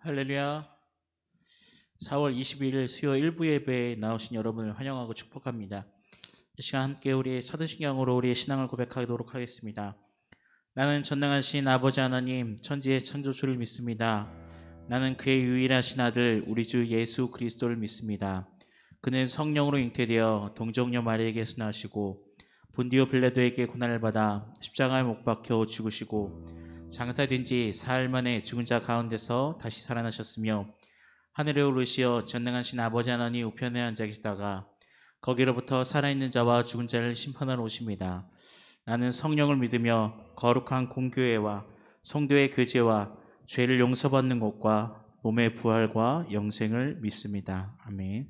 할렐루야. 4월 22일 수요 일부 예배에 나오신 여러분을 환영하고 축복합니다. 이 시간 함께 우리의 사도신경으로 우리의 신앙을 고백하도록 하겠습니다. 나는 전능하신 아버지 하나님 천지의 창조주를 믿습니다. 나는 그의 유일하신 아들 우리 주 예수 그리스도를 믿습니다. 그는 성령으로 잉태되어 동정녀 마리아에게서 나시고 본디오 빌라도에게 고난을 받아 십자가에 못 박혀 죽으시고 장사된 지 사흘 만에 죽은 자 가운데서 다시 살아나셨으며 하늘에 오르시어 전능하신 아버지 하나님 우편에 앉아 계시다가 거기로부터 살아있는 자와 죽은 자를 심판하러 오십니다. 나는 성령을 믿으며 거룩한 공교회와 성도의 교제와 죄를 용서받는 것과 몸의 부활과 영생을 믿습니다. 아멘.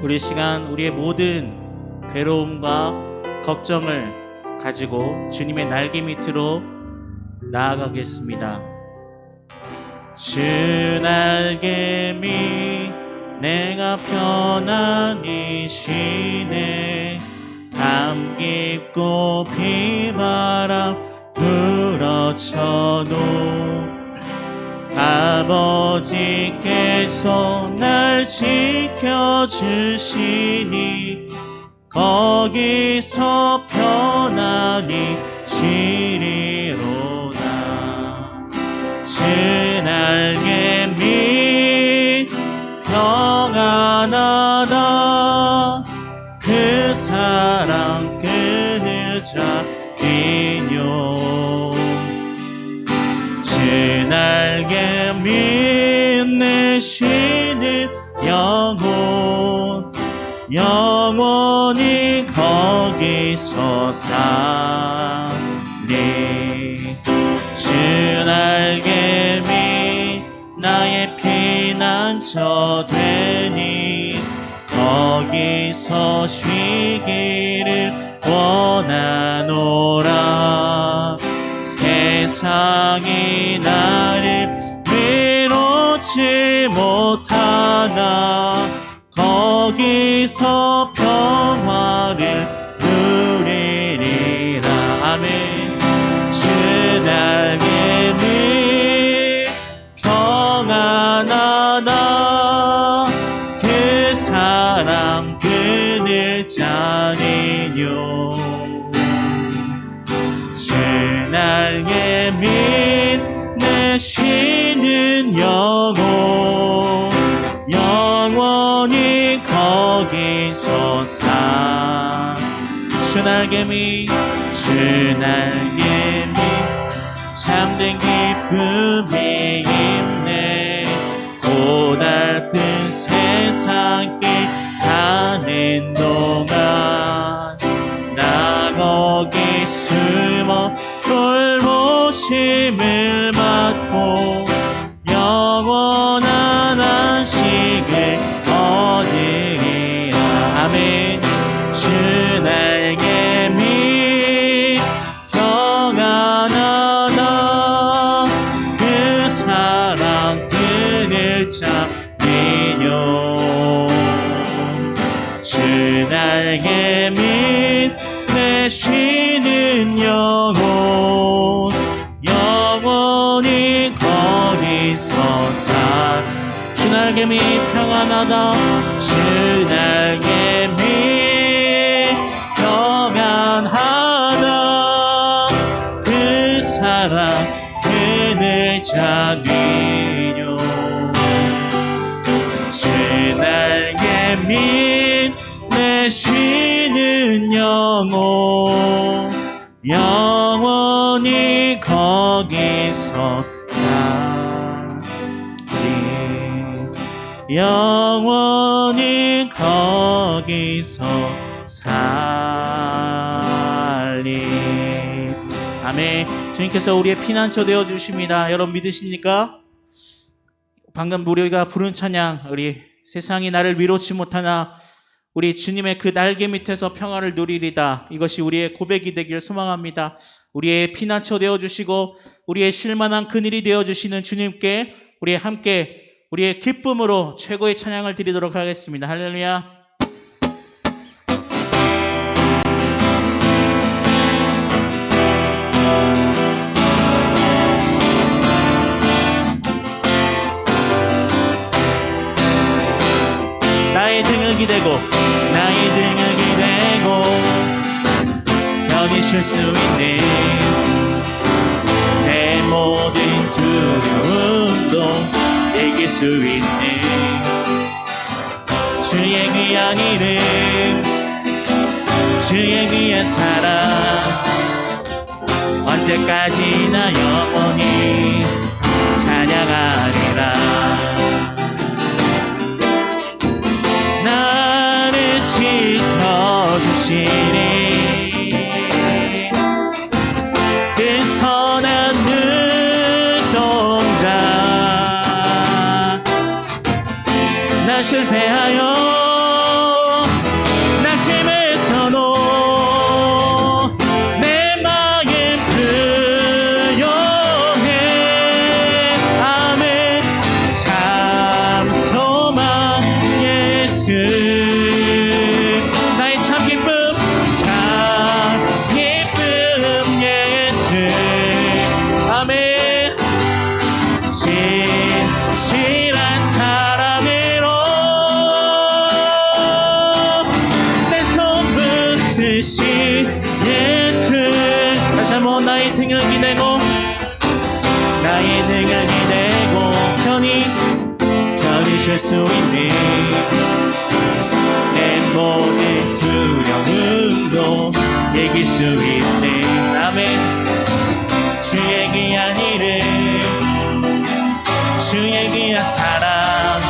우리 시간 우리의 모든 괴로움과 걱정을 가지고 주님의 날개 밑으로 나아가겠습니다. 주 날개 밑 내가 편안히 쉬네. 밤 깊고 비바람 불어쳐도 아버지께서 날 지켜주시니 거기서 편안히 쉬리로다. 주 날개 밑 평안하다. 그 사랑 끈을 잡히뇨. 주 날개 밑 내 쉬는 영원히 거기서 살리. 주 날개 밑 나의 피난처 되니 거기서 쉬기를 원하노라. 세상이 나를 위로치 못하나 거기서 평화를 누리리라. 아멘. 주 날개 밑 평안하다. 그 사랑 끈을 짜니뇨. 주 날개 밑 내 쉬는 영원히 거기서 사. 주 날개 밑 참된 기쁨이 있네. 고달픈 세상길 가는 동안 나 거기 숨어 돌보심을 받고 영원한 안식을 얻으리라. 아멘. 주 날개 밑 평안하다. 그 사랑 끈을 잡히뇨. 주 날개 밑 내 쉬는 영원히 거기서 살. 주 날개 밑 평안하다. 주 날개 밑 평안하다. 그 사랑 끈을 잡히뇨. 주 날개 밑 내 쉬는 영원히 거기서 살리. 영원히 거기서 살리. 아멘. 주님께서 우리의 피난처 되어 주십니다. 여러분 믿으십니까? 방금 우리가 부른 찬양, 우리 세상이 나를 위로치 못하나 우리 주님의 그 날개 밑에서 평화를 누리리다. 이것이 우리의 고백이 되길 소망합니다. 우리의 피난처 되어주시고 우리의 쉴만한 그늘이 되어주시는 주님께 우리 함께 우리의 기쁨으로 최고의 찬양을 드리도록 하겠습니다. 할렐루야. 나의 등을 기대고 나의 등을 기대고 편히 쉴 수 있네. 내 모든 두려움도 이길 수 있네. 주의 귀한 이름 주의 귀한 사랑 언제까지나 영원히 찬양하리라. 나를 지켜주시니 그 선한 눈동자. 나 실패하여 낙심해서도 내 마음 부요해. 아멘. 참 소망 예수 나의 참 기쁨 참 기쁨 예수. 아멘. 진실한 사랑으로 내 손 붙드신 예수. 다시 한번 나의 등을 기대고 나의 등을 기대고 편히 쉴 수 있네. 내 모든 두려움도 이길 수 있네. 아멘. 주의 귀한 이름 주의 귀한 사랑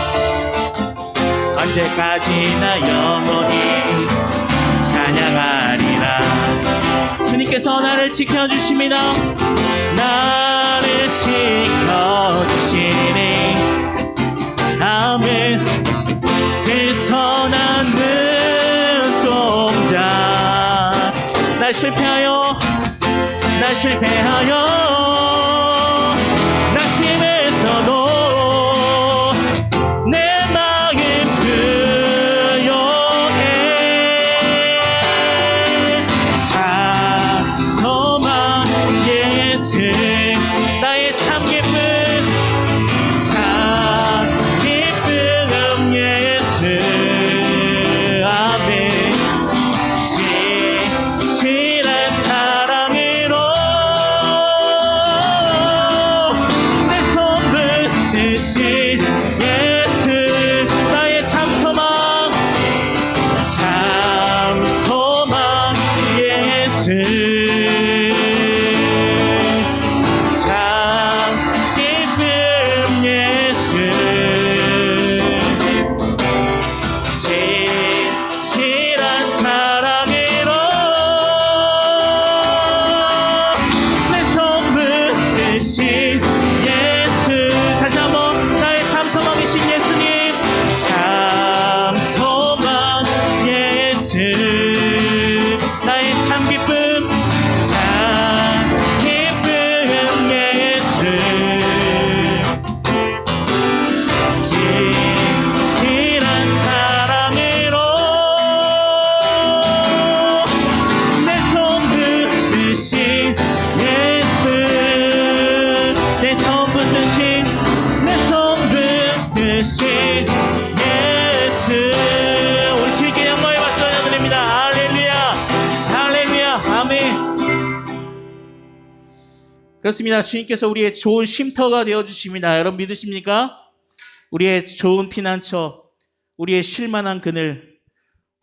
언제까지나 영원히 찬양하리라. 주님께서 나를 지켜주십니다. 나를 지켜주시니 아멘. 그 선한 눈동자. 날 실패하여 낙심해서도 내 마음 부요해. 참 소망 예수 나의 참 기쁨 참 기쁨 예수. 아멘. 진실한 사랑으로 내 손 붙드신 예수. 나의 참 소망 예수. 참 기쁨 예수. 진실한 사랑으로 내 손 붙드신 예수. 다시 한번 나의 참 소망이신 예수님 참 소망 예수. 나의 참 기쁨 참 기쁨 예수. 진실한 사랑으로 내 손 붙드신 예수. 내 손 붙드신 예수. 우리 주님께 영광의 박수 올려드립니다. 할렐루야 할렐루야. 아멘. 그렇습니다. 주님께서 우리의 좋은 쉼터가 되어주십니다. 여러분 믿으십니까? 우리의 좋은 피난처, 우리의 쉴만한 그늘.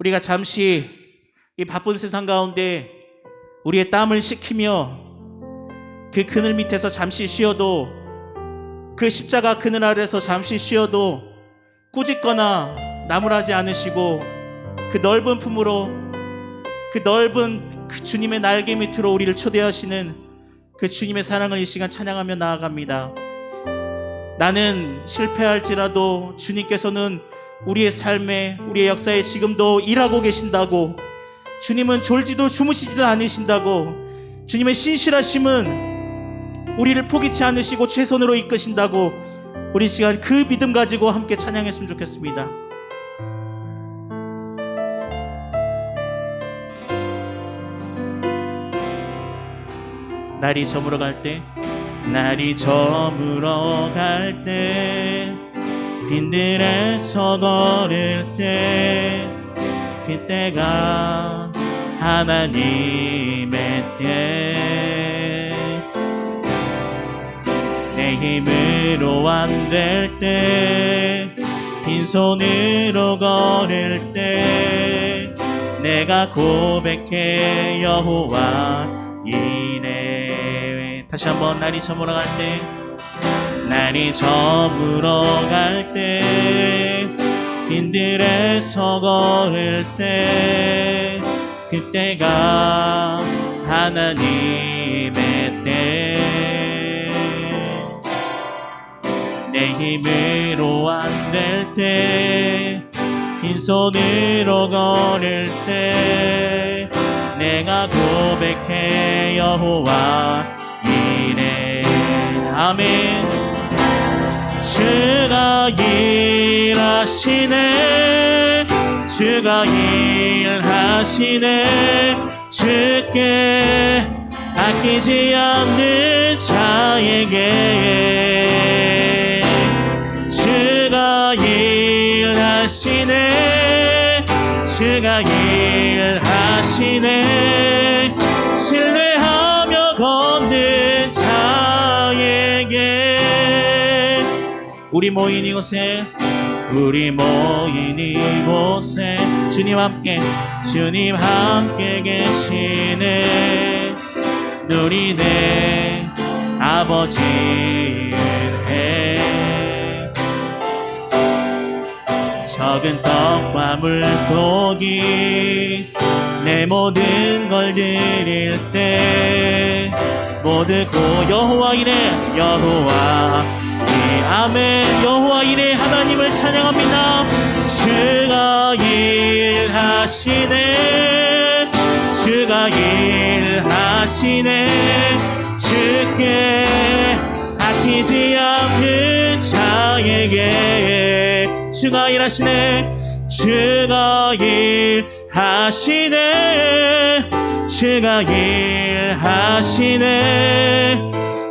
우리가 잠시 이 바쁜 세상 가운데 우리의 땀을 식히며 그 그늘 밑에서 잠시 쉬어도, 그 십자가 그늘 아래서 잠시 쉬어도 꾸짖거나 나무라지 않으시고 그 넓은 품으로, 그 넓은 그 주님의 날개 밑으로 우리를 초대하시는 그 주님의 사랑을 이 시간 찬양하며 나아갑니다. 나는 실패할지라도 주님께서는 우리의 삶에, 우리의 역사에 지금도 일하고 계신다고, 주님은 졸지도 주무시지도 않으신다고, 주님의 신실하심은 우리를 포기치 않으시고 최선으로 이끄신다고, 우리 시간 그 믿음 가지고 함께 찬양했으면 좋겠습니다. 날이 저물어 갈 때, 날이 저물어 갈 때 빈들에서 걸을 때 그때가 하나님의 때 내 힘으로 안 될 때 빈손으로 걸을 때 내가 고백해 여호와 이래. 다시 한번 날이 저물어 갈 때 날이 저물어 갈 때 빈들에서 걸을 때 그때가 하나님의 때 내 힘으로 안 될 때 빈손으로 걸을 때 내가 고백해 여호와 이래. 아멘. 주가 일하시네 주가 일하시네 주께 아끼지 않는 자에게 주가 일하시네 주가 일하시네 신뢰하며 걷는 자에게. 우리 모인 이곳에 주님 함께 계시네. 누리네 아버지 은혜. 적은 떡과 물고기 내 모든 걸 드릴 때 모두 고 여호와 이래 여호와 아멘. 여호와 이래 하나님을 찬양합니다. 주가 일하시네 주가 일하시네 주께 아끼지 않는 자에게 주가 일하시네 주가 일하시네 주가 일하시네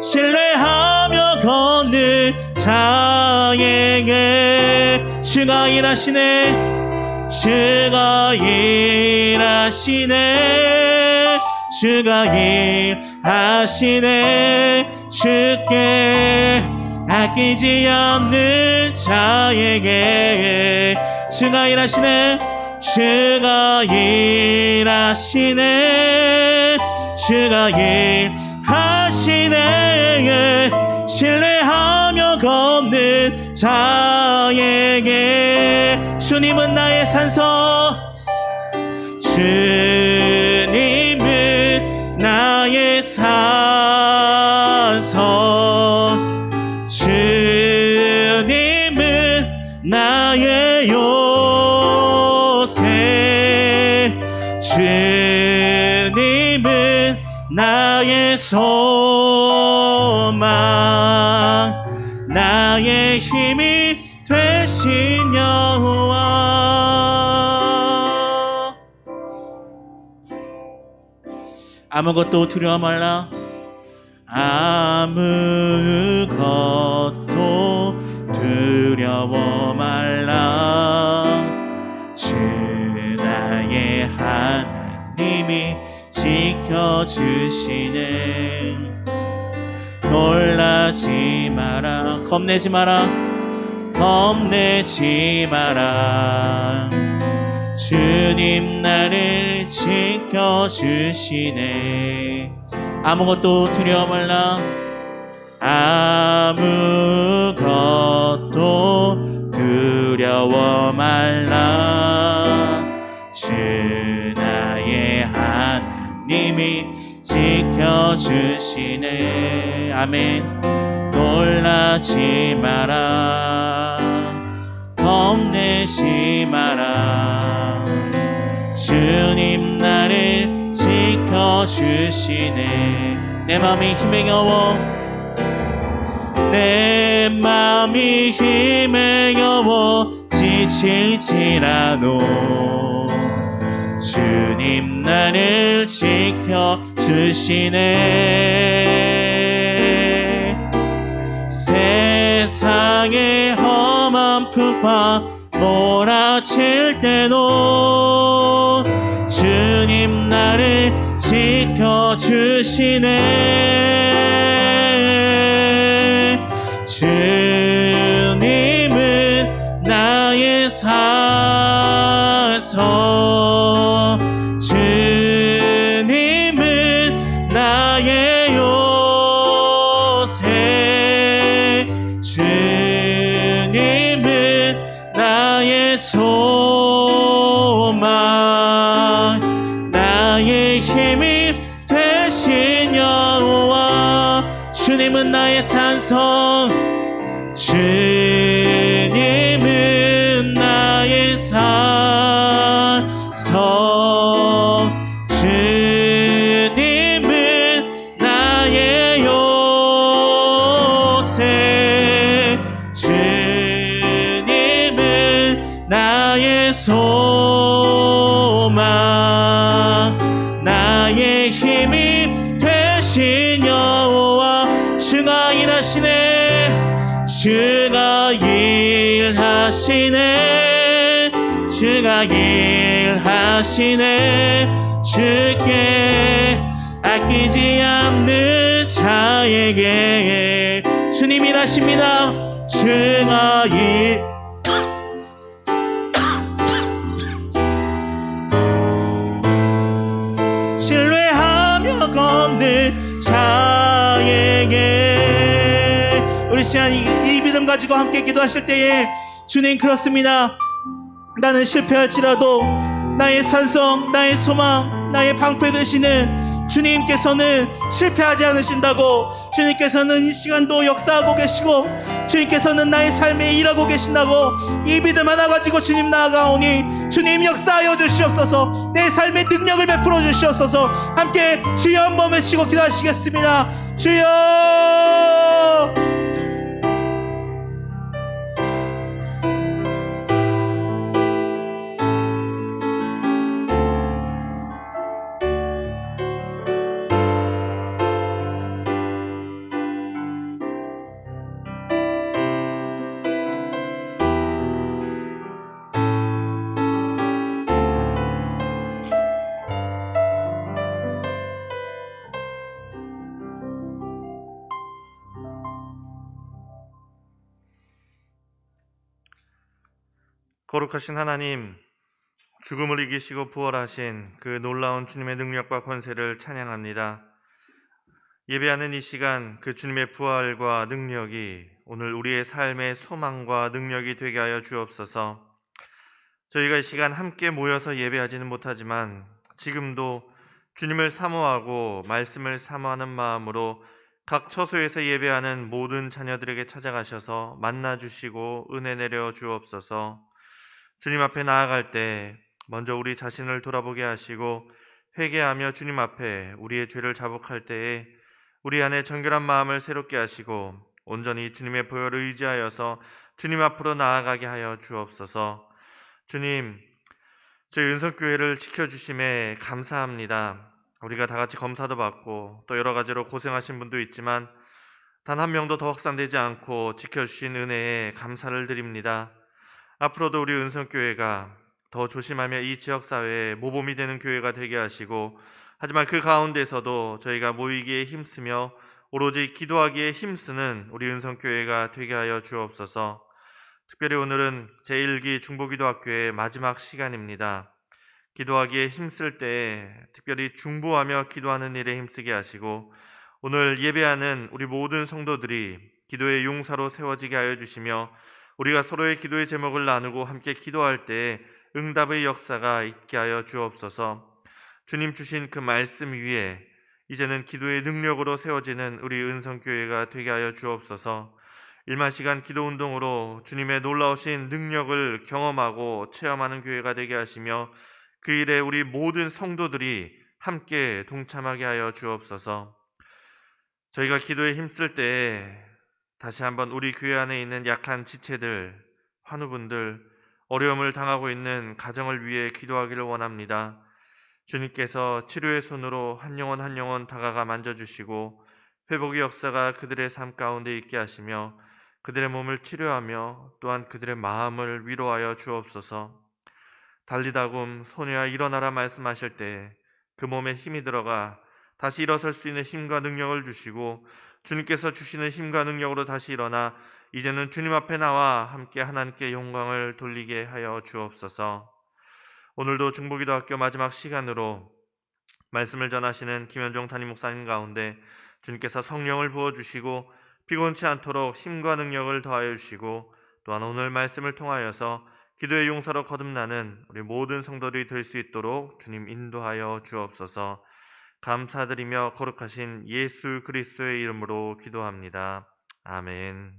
신뢰하며 걷는 자에게 주가 일하시네 주가 일하시네 주가 일하시네 주께 아끼지 않는 자에게 주가 일하시네 주가 일하시네 주가 일하시네 신뢰하며 걷는 자에게 주님은 나의 산소 주님은 나의 산소 주님은 나의 요새 주님은 나의 소망 나의 힘이 되신 여호와. 아무것도 두려워 말라 아무것도 두려워 말라 주 나의 하나님이 지켜주시네. 놀라지 마라 겁내지 마라 겁내지 마라 주님 나를 지켜주시네. 아무것도 두려워 말라 아무것도 두려워 말라 주 나의 하나님이 지켜주시네. 아멘. 놀라지 마라 겁내지 마라 주님 나를 지켜주시네. 내 맘이 힘에 겨워 내 맘이 힘에 겨워 지칠지라도 주님 나를 지켜주시네. 세상의 험한 툭파 몰아칠 때도 주님 나를 지켜주시네. 주님은 나의 산성, 주님은 나의 요새, 주님은 나의 소망, 나의 힘이 되신 여호와. 주님은 나의 산성, 주님은 나의 산성, 주님은 나의 요새, 주님은 나의 소망, 나의 힘이 되신 여호와. 주가 일하시네, 주가 일하시네, 주가 일하시네. 주께 아끼지 않는 자에게 주님 일하십니다. 주가 신뢰하며 걷는 자에게. 우리 시간 이 믿음 가지고 함께 기도하실 때에, 주님 그렇습니다. 나는 실패할지라도 나의 산성, 나의 소망, 나의 방패 되시는 주님께서는 실패하지 않으신다고, 주님께서는 이 시간도 역사하고 계시고, 주님께서는 나의 삶에 일하고 계신다고, 이 믿음 하나 가지고 주님 나아가오니 주님 역사하여 주시옵소서. 내 삶의 능력을 베풀어 주시옵소서. 함께 주여 한번 외치고 기도하시겠습니다. 주여. 거룩하신 하나님, 죽음을 이기시고 부활하신 그 놀라운 주님의 능력과 권세를 찬양합니다. 예배하는 이 시간, 그 주님의 부활과 능력이 오늘 우리의 삶의 소망과 능력이 되게 하여 주옵소서. 저희가 이 시간 함께 모여서 예배하지는 못하지만 지금도 주님을 사모하고 말씀을 사모하는 마음으로 각 처소에서 예배하는 모든 자녀들에게 찾아가셔서 만나주시고 은혜 내려 주옵소서. 주님 앞에 나아갈 때 먼저 우리 자신을 돌아보게 하시고, 회개하며 주님 앞에 우리의 죄를 자복할 때에 우리 안에 정결한 마음을 새롭게 하시고 온전히 주님의 보혈을 의지하여서 주님 앞으로 나아가게 하여 주옵소서. 주님, 저희 은성교회를 지켜주심에 감사합니다. 우리가 다 같이 검사도 받고 또 여러 가지로 고생하신 분도 있지만 단 한 명도 더 확산되지 않고 지켜주신 은혜에 감사를 드립니다. 앞으로도 우리 은성교회가 더 조심하며 이 지역사회에 모범이 되는 교회가 되게 하시고, 하지만 그 가운데서도 저희가 모이기에 힘쓰며 오로지 기도하기에 힘쓰는 우리 은성교회가 되게 하여 주옵소서. 특별히 오늘은 제1기 중보기도학교의 마지막 시간입니다. 기도하기에 힘쓸 때에 특별히 중보하며 기도하는 일에 힘쓰게 하시고, 오늘 예배하는 우리 모든 성도들이 기도의 용사로 세워지게 하여 주시며, 우리가 서로의 기도의 제목을 나누고 함께 기도할 때에 응답의 역사가 있게 하여 주옵소서. 주님 주신 그 말씀 위에 이제는 기도의 능력으로 세워지는 우리 은성교회가 되게 하여 주옵소서. 1만시간 기도운동으로 주님의 놀라우신 능력을 경험하고 체험하는 교회가 되게 하시며, 그 일에 우리 모든 성도들이 함께 동참하게 하여 주옵소서. 저희가 기도에 힘쓸 때 다시 한번 우리 교회 안에 있는 약한 지체들, 환우분들, 어려움을 당하고 있는 가정을 위해 기도하기를 원합니다. 주님께서 치료의 손으로 한 영혼 한 영혼 다가가 만져주시고 회복의 역사가 그들의 삶 가운데 있게 하시며, 그들의 몸을 치료하며 또한 그들의 마음을 위로하여 주옵소서. 달리다굼 소녀야 일어나라 말씀하실 때 그 몸에 힘이 들어가 다시 일어설 수 있는 힘과 능력을 주시고, 주님께서 주시는 힘과 능력으로 다시 일어나 이제는 주님 앞에 나와 함께 하나님께 영광을 돌리게 하여 주옵소서. 오늘도 중보기도학교 마지막 시간으로 말씀을 전하시는 김현종 담임 목사님 가운데 주님께서 성령을 부어주시고 피곤치 않도록 힘과 능력을 더하여 주시고, 또한 오늘 말씀을 통하여서 기도의 용사로 거듭나는 우리 모든 성도들이 될 수 있도록 주님 인도하여 주옵소서. 감사드리며 거룩하신 예수 그리스도의 이름으로 기도합니다. 아멘.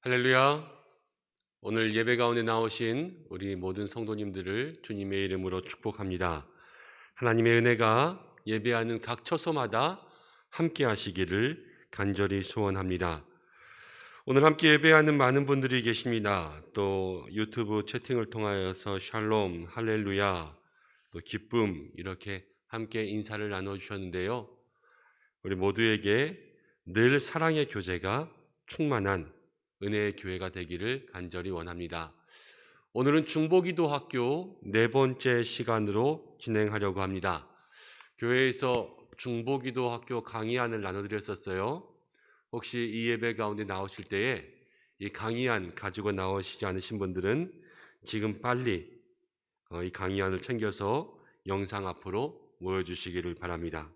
할렐루야. 오늘 예배 가운데 나오신 우리 모든 성도님들을 주님의 이름으로 축복합니다. 하나님의 은혜가 예배하는 각 처소마다 함께 하시기를 간절히 소원합니다. 오늘 함께 예배하는 많은 분들이 계십니다. 또 유튜브 채팅을 통하여서 샬롬, 할렐루야, 또 기쁨 이렇게 함께 인사를 나눠주셨는데요. 우리 모두에게 늘 사랑의 교제가 충만한 은혜의 교회가 되기를 간절히 원합니다. 오늘은 중보기도학교 4번째 시간으로 진행하려고 합니다. 교회에서 중보기도학교 강의안을 나눠드렸었어요. 혹시 이 예배 가운데 나오실 때에 이 강의안 가지고 나오시지 않으신 분들은 지금 빨리 이 강의안을 챙겨서 영상 앞으로 모여주시기를 바랍니다.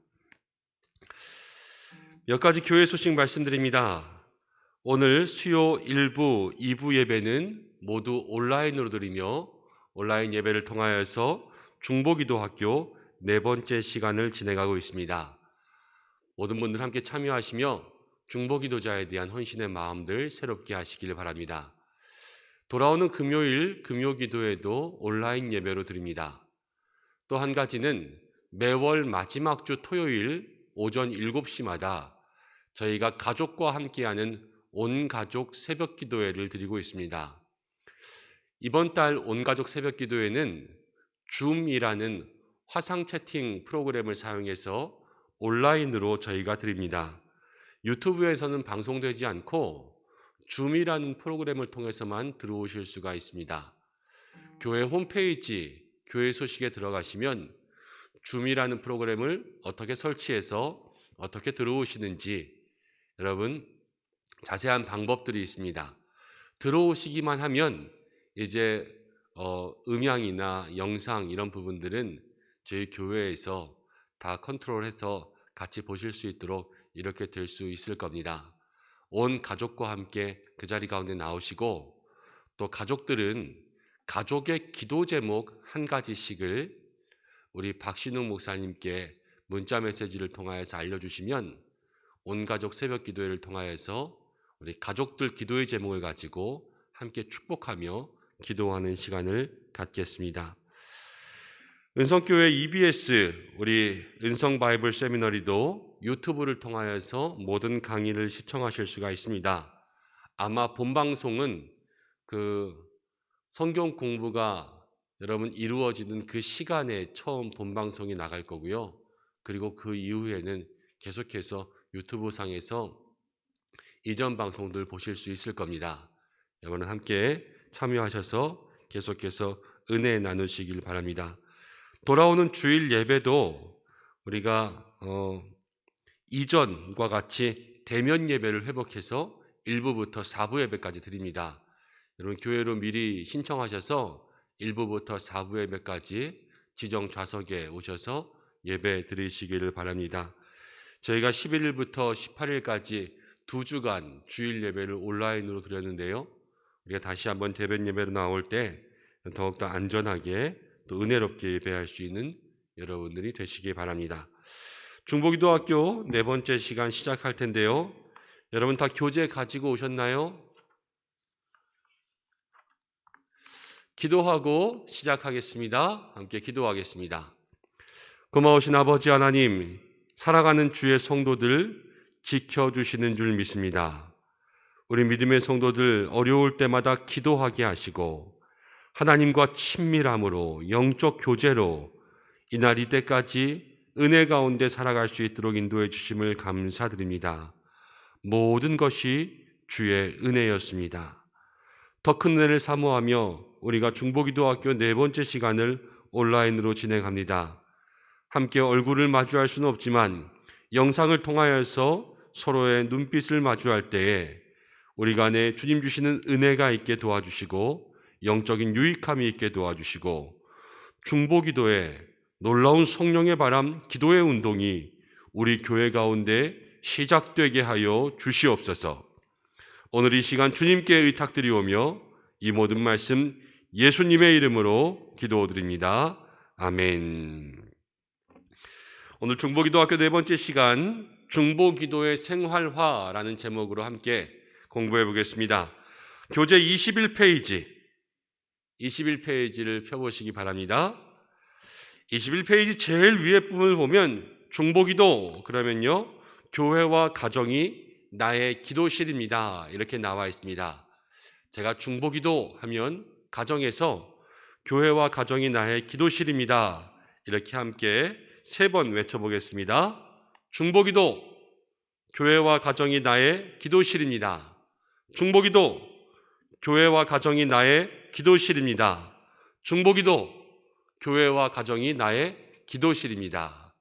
몇 가지 교회 소식 말씀드립니다. 오늘 수요 1부, 2부 예배는 모두 온라인으로 드리며 온라인 예배를 통하여서 중보기도학교 4번째 시간을 진행하고 있습니다. 모든 분들 함께 참여하시며 중보기도자에 대한 헌신의 마음들 새롭게 하시길 바랍니다. 돌아오는 금요일 금요기도에도 온라인 예배로 드립니다. 또 한 가지는 매월 마지막 주 토요일 오전 7시마다 저희가 가족과 함께하는 온가족 새벽기도회를 드리고 있습니다. 이번 달 온가족 새벽기도회는 줌이라는 화상 채팅 프로그램을 사용해서 온라인으로 저희가 드립니다. 유튜브에서는 방송되지 않고 줌이라는 프로그램을 통해서만 들어오실 수가 있습니다. 교회 홈페이지, 교회 소식에 들어가시면 줌이라는 프로그램을 어떻게 설치해서 어떻게 들어오시는지 여러분 자세한 방법들이 있습니다. 들어오시기만 하면 이제 음향이나 영상 이런 부분들은 저희 교회에서 다 컨트롤해서 같이 보실 수 있도록 이렇게 될 수 있을 겁니다. 온 가족과 함께 그 자리 가운데 나오시고, 또 가족들은 가족의 기도 제목 한 가지씩을 우리 박신웅 목사님께 문자 메시지를 통하여서 알려주시면 온가족 새벽 기도회를 통하여서 우리 가족들 기도의 제목을 가지고 함께 축복하며 기도하는 시간을 갖겠습니다. 은성교회 EBS 우리 은성 바이블 세미너리도 유튜브를 통하여서 모든 강의를 시청하실 수가 있습니다. 아마 본방송은 그 성경 공부가 여러분 이루어지는 그 시간에 처음 본방송이 나갈 거고요. 그리고 그 이후에는 계속해서 유튜브 상에서 이전 방송들 보실 수 있을 겁니다. 여러분 함께 참여하셔서 계속해서 은혜 나누시길 바랍니다. 돌아오는 주일 예배도 우리가 이전과 같이 대면 예배를 회복해서 1부부터 4부 예배까지 드립니다. 여러분 교회로 미리 신청하셔서 1부부터 4부 예배까지 지정 좌석에 오셔서 예배 드리시기를 바랍니다. 저희가 11일부터 18일까지 2주간 주일 예배를 온라인으로 드렸는데요. 우리가 다시 한번 대면 예배로 나올 때 더욱더 안전하게 또 은혜롭게 예배할 수 있는 여러분들이 되시기 바랍니다. 중보기도학교 4번째 시간 시작할 텐데요. 여러분 다 교재 가지고 오셨나요? 기도하고 시작하겠습니다. 함께 기도하겠습니다. 고마우신 아버지 하나님, 살아가는 주의 성도들 지켜주시는 줄 믿습니다. 우리 믿음의 성도들 어려울 때마다 기도하게 하시고 하나님과 친밀함으로 영적 교제로 이날 이때까지 은혜 가운데 살아갈 수 있도록 인도해 주심을 감사드립니다. 모든 것이 주의 은혜였습니다. 더 큰 은혜를 사모하며 우리가 중보기도학교 4번째 시간을 온라인으로 진행합니다. 함께 얼굴을 마주할 수는 없지만 영상을 통하여서 서로의 눈빛을 마주할 때에 우리 간에 주님 주시는 은혜가 있게 도와주시고 영적인 유익함이 있게 도와주시고 중보기도에 놀라운 성령의 바람, 기도의 운동이 우리 교회 가운데 시작되게 하여 주시옵소서. 오늘 이 시간 주님께 의탁드리오며 이 모든 말씀 예수님의 이름으로 기도드립니다. 아멘. 오늘 중보기도학교 4번째 시간 중보기도의 생활화라는 제목으로 함께 공부해 보겠습니다. 교재 21페이지를 펴보시기 바랍니다. 21페이지 제일 위에 부분을 보면 중보기도 그러면요, 교회와 가정이 나의 기도실입니다, 이렇게 나와 있습니다. 제가 중보기도 하면 가정에서 교회와 가정이 나의 기도실입니다, 이렇게 함께 3번 외쳐보겠습니다. 중보기도, 교회와 가정이 나의 기도실입니다. 중보기도, 교회와 가정이 나의 기도실입니다. 중보기도, 교회와 가정이 나의 기도실입니다.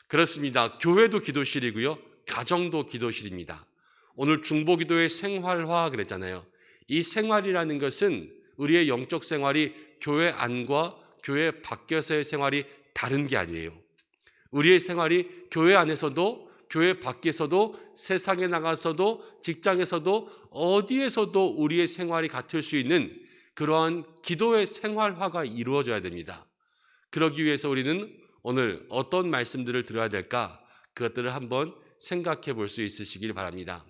그렇습니다. 교회도 기도실이고요, 가정도 기도실입니다. 오늘 중보기도의 생활화 그랬잖아요. 이 생활이라는 것은 우리의 영적 생활이 교회 안과 교회 밖에서의 생활이 다른 게 아니에요. 우리의 생활이 교회 안에서도 교회 밖에서도 세상에 나가서도 직장에서도 어디에서도 우리의 생활이 같을 수 있는 그러한 기도의 생활화가 이루어져야 됩니다. 그러기 위해서 우리는 오늘 어떤 말씀들을 들어야 될까? 그것들을 한번 생각해 볼 수 있으시길 바랍니다.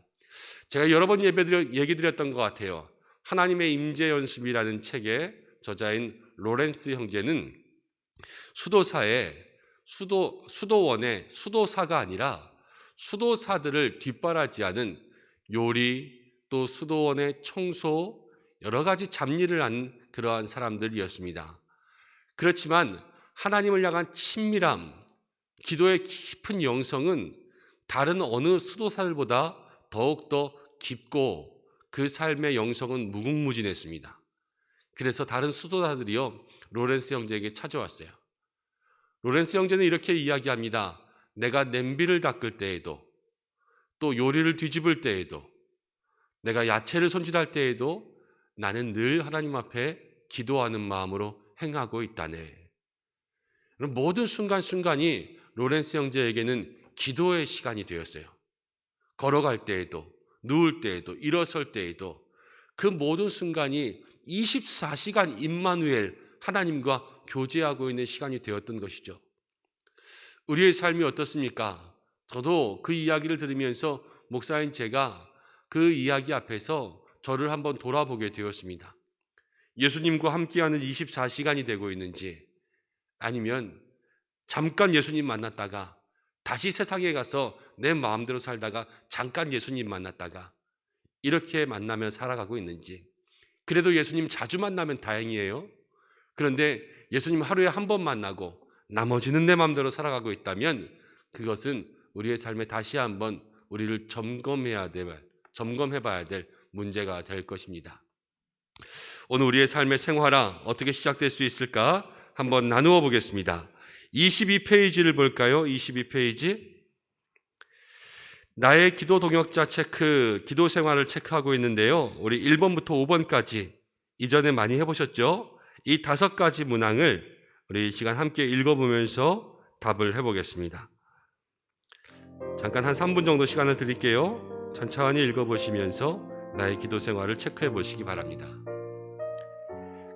제가 여러 번 얘기 드렸던 것 같아요. 하나님의 임재 연습이라는 책의 저자인 로렌스 형제는 수도원의 수도사가 아니라 수도사들을 뒷바라지하는 요리, 또 수도원의 청소, 여러 가지 잡일을 한 그러한 사람들이었습니다. 그렇지만 하나님을 향한 친밀함, 기도의 깊은 영성은 다른 어느 수도사들보다 더욱더 깊고 그 삶의 영성은 무궁무진했습니다. 그래서 다른 수도사들이요, 로렌스 형제에게 찾아왔어요. 로렌스 형제는 이렇게 이야기합니다. 내가 냄비를 닦을 때에도, 또 요리를 뒤집을 때에도, 내가 야채를 손질할 때에도 나는 늘 하나님 앞에 기도하는 마음으로 행하고 있다네. 모든 순간순간이 로렌스 형제에게는 기도의 시간이 되었어요. 걸어갈 때에도, 누울 때에도, 일어설 때에도 그 모든 순간이 24시간 임마누엘 하나님과 교제하고 있는 시간이 되었던 것이죠. 우리의 삶이 어떻습니까? 저도 그 이야기를 들으면서 목사인 제가 그 이야기 앞에서 저를 한번 돌아보게 되었습니다. 예수님과 함께하는 24시간이 되고 있는지, 아니면 잠깐 예수님 만났다가 다시 세상에 가서 내 마음대로 살다가 잠깐 예수님 만났다가 이렇게 만나며 살아가고 있는지. 그래도 예수님 자주 만나면 다행이에요. 그런데 예수님 하루에 한 번 만나고 나머지는 내 마음대로 살아가고 있다면 그것은 우리의 삶에 다시 한번 우리를 점검해봐야 될 문제가 될 것입니다. 오늘 우리의 삶의 생활화 어떻게 시작될 수 있을까? 한번 나누어 보겠습니다. 22페이지를 볼까요? 22페이지. 나의 기도 동역자 체크, 기도 생활을 체크하고 있는데요. 우리 1번부터 5번까지 이전에 많이 해보셨죠? 이 5가지 문항을 우리 이 시간 함께 읽어보면서 답을 해보겠습니다. 잠깐 한 3분 정도 시간을 드릴게요. 천천히 읽어보시면서 나의 기도 생활을 체크해 보시기 바랍니다.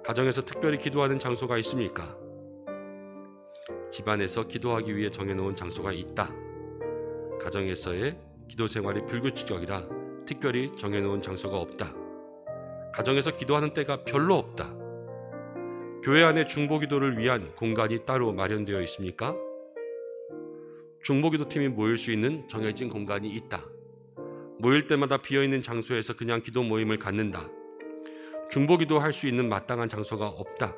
가정에서 특별히 기도하는 장소가 있습니까? 집안에서 기도하기 위해 정해놓은 장소가 있다. 가정에서의 기도 생활이 불규칙적이라 특별히 정해놓은 장소가 없다. 가정에서 기도하는 때가 별로 없다. 교회 안에 중보기도를 위한 공간이 따로 마련되어 있습니까? 중보기도팀이 모일 수 있는 정해진 공간이 있다. 모일 때마다 비어있는 장소에서 그냥 기도 모임을 갖는다. 중보기도 할 수 있는 마땅한 장소가 없다.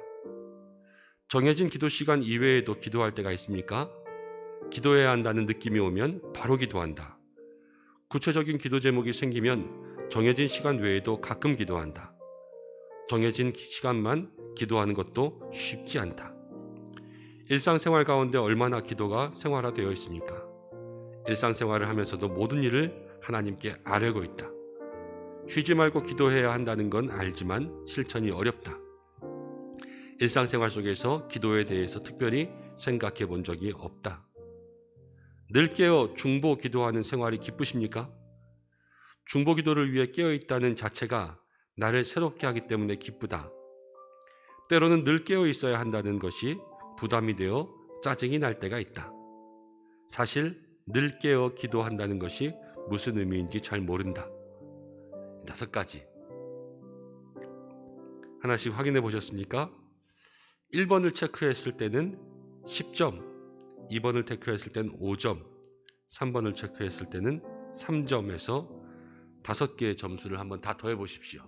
정해진 기도 시간 이외에도 기도할 때가 있습니까? 기도해야 한다는 느낌이 오면 바로 기도한다. 구체적인 기도 제목이 생기면 정해진 시간 외에도 가끔 기도한다. 정해진 시간만 기도하는 것도 쉽지 않다. 일상생활 가운데 얼마나 기도가 생활화되어 있습니까? 일상생활을 하면서도 모든 일을 하나님께 아뢰고 있다. 쉬지 말고 기도해야 한다는 건 알지만 실천이 어렵다. 일상생활 속에서 기도에 대해서 특별히 생각해 본 적이 없다. 늘 깨어 중보 기도하는 생활이 기쁘십니까? 중보 기도를 위해 깨어 있다는 자체가 나를 새롭게 하기 때문에 기쁘다. 때로는 늘 깨어 있어야 한다는 것이 부담이 되어 짜증이 날 때가 있다. 사실 늘 깨어 기도한다는 것이 무슨 의미인지 잘 모른다. 5가지. 하나씩 확인해 보셨습니까? 1번을 체크했을 때는 10점, 2번을 체크했을 때는 5점, 3번을 체크했을 때는 3점에서 5개의 점수를 한번 다 더해 보십시오.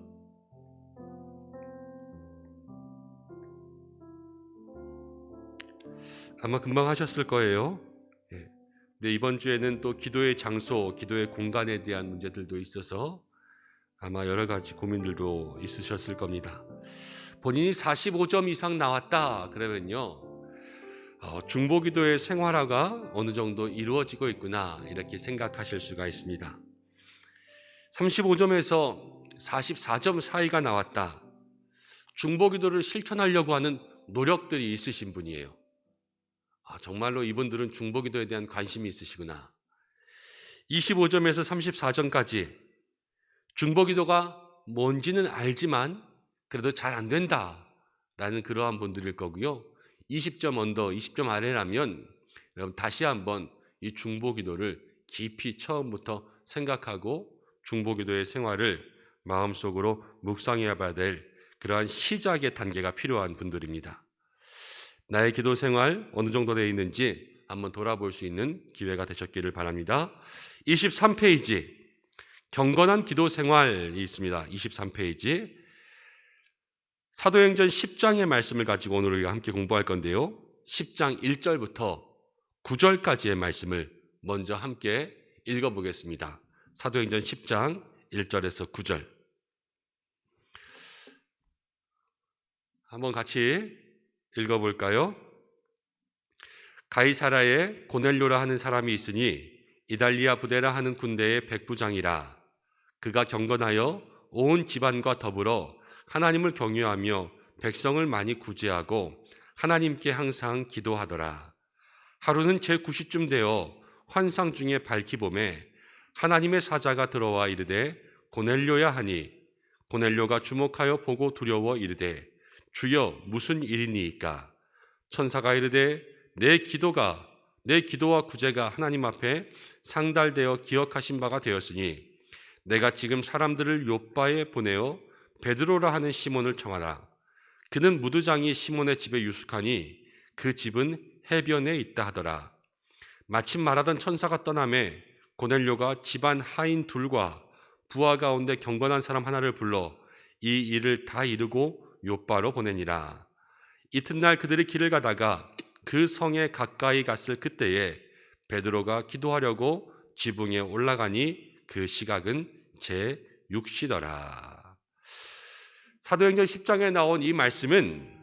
아마 금방 하셨을 거예요. 근데 이번 주에는 또 기도의 장소, 기도의 공간에 대한 문제들도 있어서 아마 여러 가지 고민들도 있으셨을 겁니다. 본인이 45점 이상 나왔다 그러면요, 중보기도의 생활화가 어느 정도 이루어지고 있구나 이렇게 생각하실 수가 있습니다. 35점에서 44점 사이가 나왔다. 중보기도를 실천하려고 하는 노력들이 있으신 분이에요. 정말로 이분들은 중보기도에 대한 관심이 있으시구나. 25점에서 34점까지 중보기도가 뭔지는 알지만 그래도 잘 안 된다라는 그러한 분들일 거고요. 20점 언더, 20점 아래라면 여러분 다시 한번 이 중보기도를 깊이 처음부터 생각하고 중보기도의 생활을 마음속으로 묵상해 봐야 될 그러한 시작의 단계가 필요한 분들입니다. 나의 기도 생활 어느 정도 되어 있는지 한번 돌아볼 수 있는 기회가 되셨기를 바랍니다. 23페이지 경건한 기도 생활이 있습니다. 23페이지 사도행전 10장의 말씀을 가지고 오늘 우리가 함께 공부할 건데요. 10장 1절부터 9절까지의 말씀을 먼저 함께 읽어보겠습니다. 사도행전 10장 1절에서 9절 한번 같이 읽어볼까요? 가이사라에 고넬료라 하는 사람이 있으니 이달리아 부대라 하는 군대의 백부장이라. 그가 경건하여 온 집안과 더불어 하나님을 경외하며 백성을 많이 구제하고 하나님께 항상 기도하더라. 하루는 제9시쯤 되어 환상 중에 밝히 보매 하나님의 사자가 들어와 이르되 고넬료야 하니 고넬료가 주목하여 보고 두려워 이르되 주여 무슨 일이니이까? 천사가 이르되 내 기도와 구제가 하나님 앞에 상달되어 기억하신 바가 되었으니 내가 지금 사람들을 요빠에 보내어 베드로라 하는 시몬을 청하라. 그는 무두장이 시몬의 집에 유숙하니 그 집은 해변에 있다 하더라. 마침 말하던 천사가 떠나매 고넬료가 집안 하인 둘과 부하 가운데 경건한 사람 하나를 불러 이 일을 다 이루고 요빠로 보내니라. 이튿날 그들이 길을 가다가 그 성에 가까이 갔을 그때에 베드로가 기도하려고 지붕에 올라가니 그 시각은 제6시더라. 사도행전 10장에 나온 이 말씀은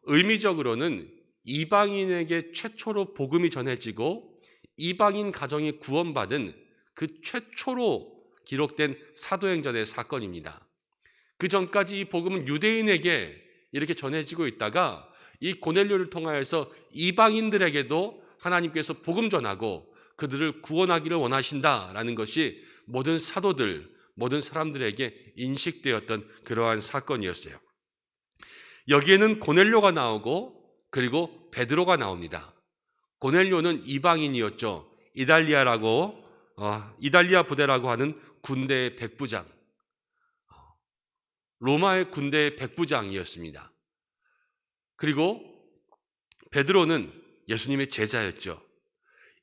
의미적으로는 이방인에게 최초로 복음이 전해지고 이방인 가정이 구원받은 그 최초로 기록된 사도행전의 사건입니다. 그 전까지 이 복음은 유대인에게 이렇게 전해지고 있다가 이 고넬료를 통하여서 이방인들에게도 하나님께서 복음 전하고 그들을 구원하기를 원하신다라는 것이 모든 사도들, 모든 사람들에게 인식되었던 그러한 사건이었어요. 여기에는 고넬료가 나오고 그리고 베드로가 나옵니다. 고넬료는 이방인이었죠. 이달리아 부대라고 하는 군대의 백부장, 로마의 군대의 백부장이었습니다. 그리고 베드로는 예수님의 제자였죠.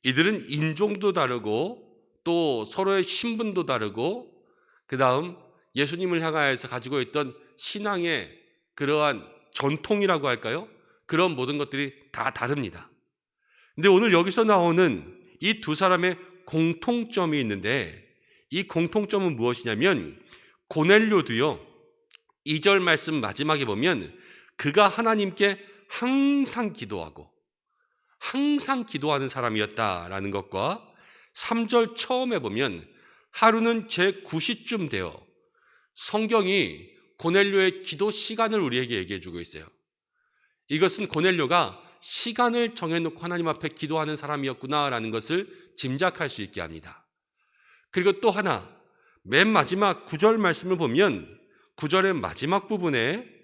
이들은 인종도 다르고 또 서로의 신분도 다르고 그 다음 예수님을 향하여서 가지고 있던 신앙의 그러한 전통이라고 할까요? 그런 모든 것들이 다 다릅니다. 근데 오늘 여기서 나오는 이 두 사람의 공통점이 있는데 이 공통점은 무엇이냐면 고넬료도요. 2절 말씀 마지막에 보면 그가 하나님께 항상 기도하고 항상 기도하는 사람이었다라는 것과 3절 처음에 보면 하루는 제9시쯤 되어 성경이 고넬료의 기도 시간을 우리에게 얘기해 주고 있어요. 이것은 고넬료가 시간을 정해놓고 하나님 앞에 기도하는 사람이었구나라는 것을 짐작할 수 있게 합니다. 그리고 또 하나, 맨 마지막 9절 말씀을 보면 9절의 마지막 부분에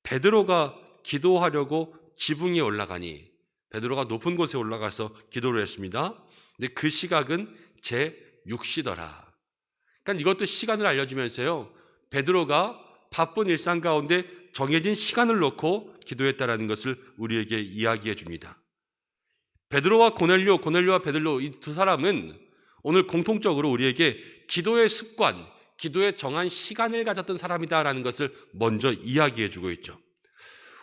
베드로가 기도하려고 지붕에 올라가니 베드로가 높은 곳에 올라가서 기도를 했습니다. 근데 그 시각은 제6시더라. 그러니까 이것도 시간을 알려주면서요. 베드로가 바쁜 일상 가운데 정해진 시간을 놓고 기도했다라는 것을 우리에게 이야기해 줍니다. 베드로와 고넬료와 베드로 이 두 사람은 오늘 공통적으로 우리에게 기도의 습관, 기도에 정한 시간을 가졌던 사람이다라는 것을 먼저 이야기해 주고 있죠.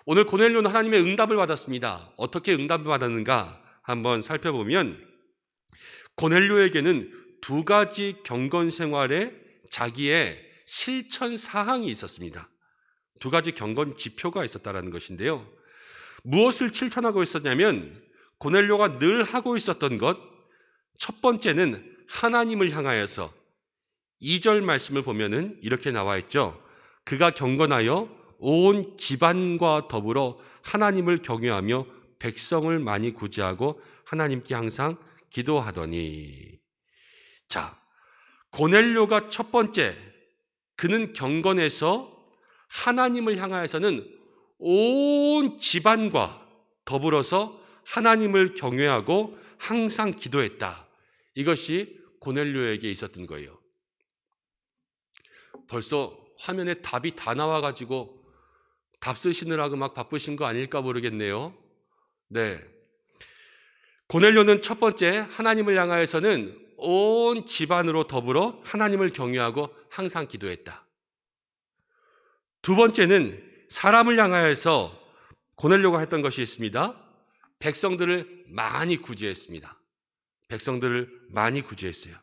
오늘 고넬료는 하나님의 응답을 받았습니다. 어떻게 응답을 받았는가 한번 살펴보면 고넬료에게는 두 가지 경건 생활에 자기의 실천 사항이 있었습니다. 두 가지 경건 지표가 있었다는 것인데요. 무엇을 실천하고 있었냐면 고넬료가 늘 하고 있었던 것, 첫 번째는 하나님을 향하여서 2절 말씀을 보면은 이렇게 나와 있죠. 그가 경건하여 온 집안과 더불어 하나님을 경외하며 백성을 많이 구제하고 하나님께 항상 기도하더니. 자, 고넬료가 첫 번째, 그는 경건해서 하나님을 향하여서는 온 집안과 더불어서 하나님을 경외하고 항상 기도했다. 이것이 고넬료에게 있었던 거예요. 벌써 화면에 답이 다 나와가지고 답 쓰시느라고 막 바쁘신 거 아닐까 모르겠네요. 네. 고넬료는 첫 번째, 하나님을 향하여서는 온 집안으로 더불어 하나님을 경외하고 항상 기도했다. 두 번째는 사람을 향하여서 고넬료가 했던 것이 있습니다. 백성들을 많이 구제했습니다. 백성들을 많이 구제했어요.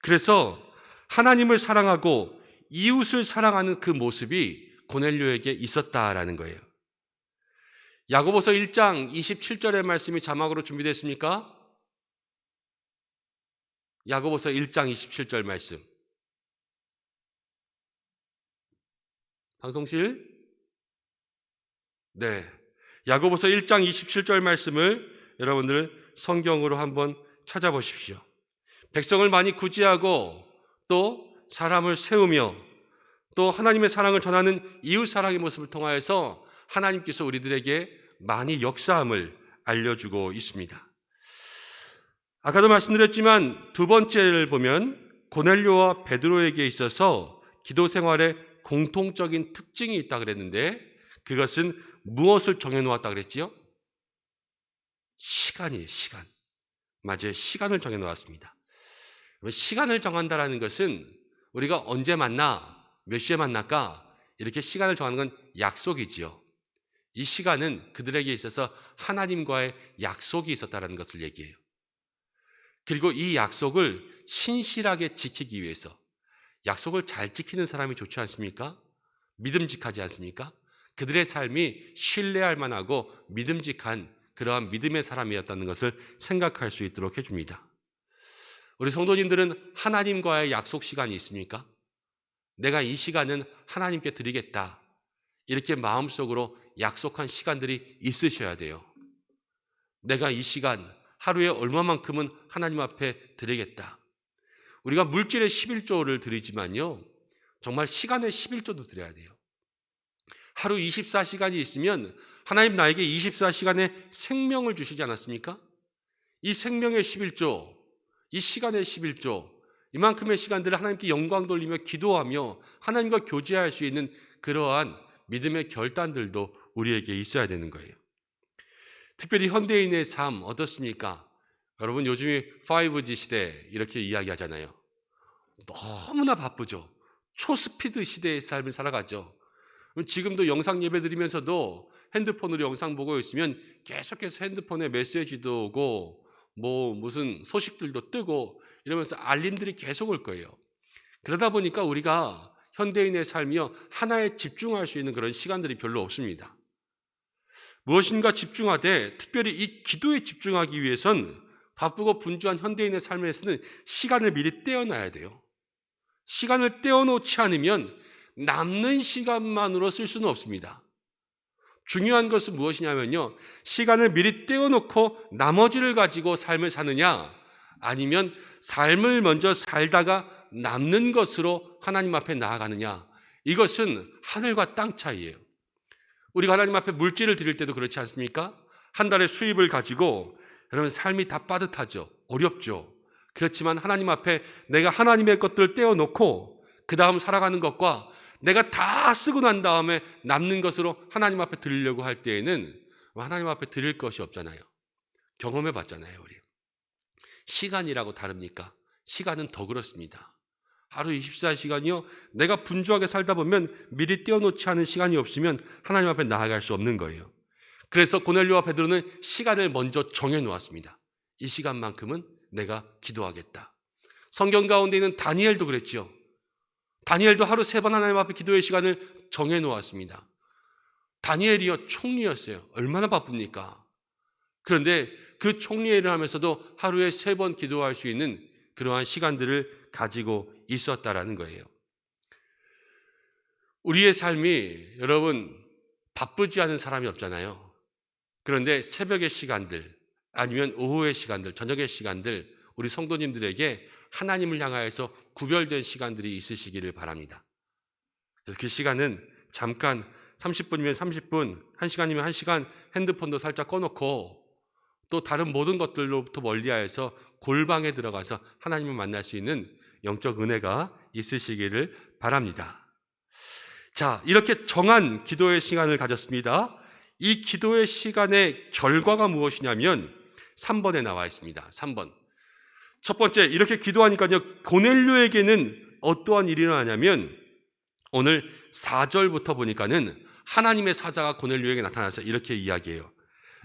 그래서 하나님을 사랑하고 이웃을 사랑하는 그 모습이 고넬료에게 있었다라는 거예요. 야고보서 1장 27절의 말씀이 자막으로 준비됐습니까? 야고보서 1장 27절 말씀. 방송실? 네. 야고보서 1장 27절 말씀을 여러분들 성경으로 한번 찾아보십시오. 백성을 많이 구제하고 또 사람을 세우며 또 하나님의 사랑을 전하는 이웃 사랑의 모습을 통하여서 하나님께서 우리들에게 많이 역사함을 알려주고 있습니다. 아까도 말씀드렸지만 두 번째를 보면 고넬료와 베드로에게 있어서 기도 생활에 공통적인 특징이 있다 그랬는데 그것은 무엇을 정해놓았다 그랬지요? 시간이에요. 시간. 맞아요. 시간을 정해놓았습니다. 시간을 정한다는 것은 우리가 언제 만나, 몇 시에 만날까 이렇게 시간을 정하는 건 약속이지요. 이 시간은 그들에게 있어서 하나님과의 약속이 있었다는 것을 얘기해요. 그리고 이 약속을 신실하게 지키기 위해서 약속을 잘 지키는 사람이 좋지 않습니까? 믿음직하지 않습니까? 그들의 삶이 신뢰할 만하고 믿음직한 그러한 믿음의 사람이었다는 것을 생각할 수 있도록 해줍니다. 우리 성도님들은 하나님과의 약속 시간이 있습니까? 내가 이 시간은 하나님께 드리겠다. 이렇게 마음속으로 약속한 시간들이 있으셔야 돼요. 내가 이 시간 하루에 얼마만큼은 하나님 앞에 드리겠다. 우리가 물질의 11조를 드리지만요. 정말 시간의 11조도 드려야 돼요. 하루 24시간이 있으면 하나님 나에게 24시간의 생명을 주시지 않았습니까? 이 생명의 11조, 이 시간의 11조, 이만큼의 시간들을 하나님께 영광 돌리며 기도하며 하나님과 교제할 수 있는 그러한 믿음의 결단들도 우리에게 있어야 되는 거예요. 특별히 현대인의 삶 어떻습니까? 여러분 요즘이 5G 시대 이렇게 이야기하잖아요. 너무나 바쁘죠. 초스피드 시대의 삶을 살아가죠. 지금도 영상 예배 드리면서도 핸드폰으로 영상 보고 있으면 계속해서 핸드폰에 메시지도 오고 뭐 무슨 소식들도 뜨고 이러면서 알림들이 계속 올 거예요. 그러다 보니까 우리가 현대인의 삶이요 하나에 집중할 수 있는 그런 시간들이 별로 없습니다. 무엇인가 집중하되 특별히 이 기도에 집중하기 위해선 바쁘고 분주한 현대인의 삶에서는 시간을 미리 떼어놔야 돼요. 시간을 떼어놓지 않으면 남는 시간만으로 쓸 수는 없습니다. 중요한 것은 무엇이냐면요. 시간을 미리 떼어놓고 나머지를 가지고 삶을 사느냐 아니면 삶을 먼저 살다가 남는 것으로 하나님 앞에 나아가느냐 이것은 하늘과 땅 차이예요. 우리가 하나님 앞에 물질을 드릴 때도 그렇지 않습니까? 한 달의 수입을 가지고 여러분 삶이 다 빠듯하죠. 어렵죠. 그렇지만 하나님 앞에 내가 하나님의 것들을 떼어놓고 그 다음 살아가는 것과 내가 다 쓰고 난 다음에 남는 것으로 하나님 앞에 드리려고 할 때에는 하나님 앞에 드릴 것이 없잖아요. 경험해 봤잖아요. 우리 시간이라고 다릅니까? 시간은 더 그렇습니다. 하루 24시간이요 내가 분주하게 살다 보면 미리 떼어놓지 않은 시간이 없으면 하나님 앞에 나아갈 수 없는 거예요. 그래서 고넬료와 베드로는 시간을 먼저 정해놓았습니다. 이 시간만큼은 내가 기도하겠다. 성경 가운데 있는 다니엘도 그랬죠. 다니엘도 하루 3번 하나님 앞에 기도의 시간을 정해놓았습니다. 다니엘이요 총리였어요. 얼마나 바쁩니까? 그런데 그 총리 일을 하면서도 하루에 3번 기도할 수 있는 그러한 시간들을 가지고 있었다라는 거예요. 우리의 삶이 여러분 바쁘지 않은 사람이 없잖아요. 그런데 새벽의 시간들 아니면 오후의 시간들, 저녁의 시간들 우리 성도님들에게 하나님을 향하여서 구별된 시간들이 있으시기를 바랍니다. 그래서 그 시간은 잠깐 30분이면 30분, 1시간이면 1시간 핸드폰도 살짝 꺼놓고 또 다른 모든 것들로부터 멀리하여서 골방에 들어가서 하나님을 만날 수 있는 영적 은혜가 있으시기를 바랍니다. 자, 이렇게 정한 기도의 시간을 가졌습니다. 이 기도의 시간의 결과가 무엇이냐면 3번에 나와 있습니다. 3번. 첫 번째, 이렇게 기도하니까요, 고넬료에게는 어떠한 일이 일어나냐면 오늘 4절부터 보니까는 하나님의 사자가 고넬료에게 나타나서 이렇게 이야기해요.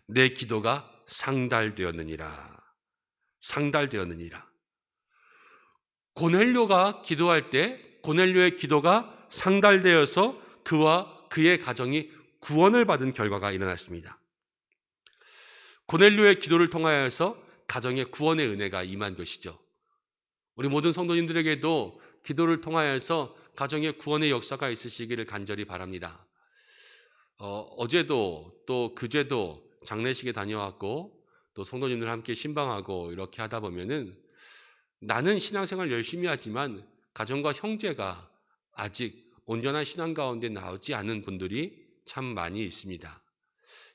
내 기도가 상달되었느니라. 상달되었느니라. 고넬료가 기도할 때 고넬료의 기도가 상달되어서 그와 그의 가정이 구원을 받은 결과가 일어났습니다. 고넬료의 기도를 통하여서 가정의 구원의 은혜가 임한 것이죠. 우리 모든 성도님들에게도 기도를 통하여서 가정의 구원의 역사가 있으시기를 간절히 바랍니다. 어제도 또 그제도 장례식에 다녀왔고 또 성도님들 함께 신방하고 이렇게 하다 보면은 나는 신앙생활 열심히 하지만 가정과 형제가 아직 온전한 신앙 가운데 나오지 않은 분들이 참 많이 있습니다.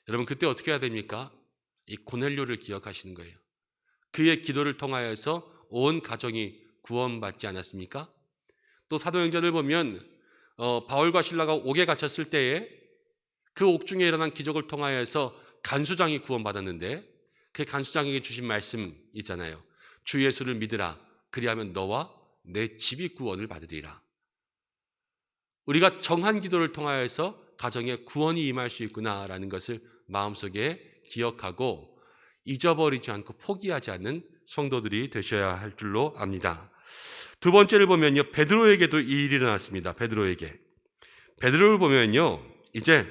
여러분 그때 어떻게 해야 됩니까? 이 고넬료를 기억하시는 거예요. 그의 기도를 통하여서 온 가정이 구원받지 않았습니까? 또 사도행전을 보면 바울과 실라가 옥에 갇혔을 때에 그 옥중에 일어난 기적을 통하여서 간수장이 구원받았는데 그 간수장에게 주신 말씀 있잖아요. 주 예수를 믿으라. 그리하면 너와 내 집이 구원을 받으리라. 우리가 정한 기도를 통하여서 가정에 구원이 임할 수 있구나라는 것을 마음속에 기억하고 잊어버리지 않고 포기하지 않는 성도들이 되셔야 할 줄로 압니다. 두 번째를 보면요. 베드로에게도 이 일이 일어났습니다. 베드로를 보면요. 이제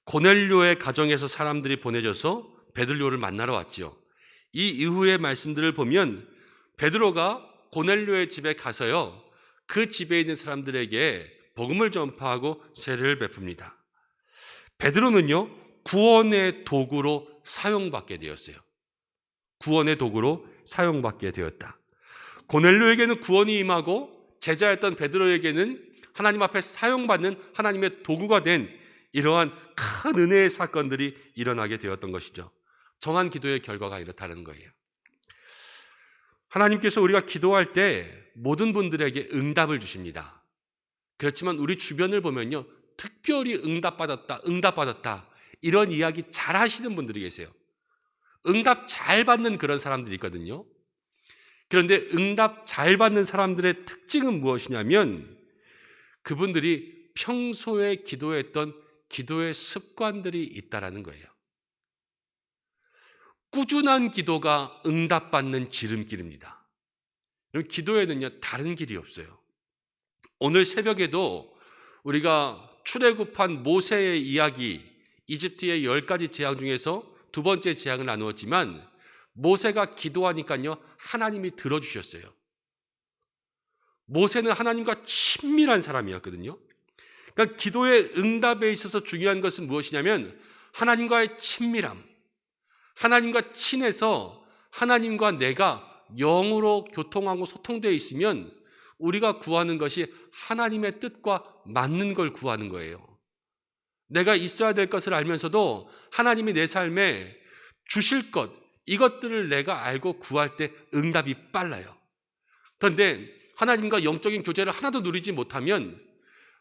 고넬료의 가정에서 사람들이 보내져서 베드로를 만나러 왔지요. 이 이후의 말씀들을 보면 베드로가 고넬료의 집에 가서요. 그 집에 있는 사람들에게 복음을 전파하고 세례를 베풉니다. 베드로는요. 구원의 도구로 사용받게 되었어요. 구원의 도구로 사용받게 되었다. 고넬료에게는 구원이 임하고 제자였던 베드로에게는 하나님 앞에 사용받는 하나님의 도구가 된 이러한 큰 은혜의 사건들이 일어나게 되었던 것이죠. 정한 기도의 결과가 이렇다는 거예요. 하나님께서 우리가 기도할 때 모든 분들에게 응답을 주십니다. 그렇지만 우리 주변을 보면요. 특별히 응답받았다 이런 이야기 잘 하시는 분들이 계세요. 응답 잘 받는 그런 사람들이 있거든요. 그런데 응답 잘 받는 사람들의 특징은 무엇이냐면 그분들이 평소에 기도했던 기도의 습관들이 있다라는 거예요. 꾸준한 기도가 응답받는 지름길입니다. 여러분, 기도에는요 다른 길이 없어요. 오늘 새벽에도 우리가 출애굽한 모세의 이야기, 이집트의 10가지 재앙 중에서 두 번째 재앙을 나누었지만 모세가 기도하니까요 하나님이 들어주셨어요. 모세는 하나님과 친밀한 사람이었거든요. 그러니까 기도의 응답에 있어서 중요한 것은 무엇이냐면 하나님과의 친밀함, 하나님과 친해서 하나님과 내가 영으로 교통하고 소통되어 있으면 우리가 구하는 것이 하나님의 뜻과 맞는 걸 구하는 거예요. 내가 있어야 될 것을 알면서도 하나님이 내 삶에 주실 것, 이것들을 내가 알고 구할 때 응답이 빨라요. 그런데 하나님과 영적인 교제를 하나도 누리지 못하면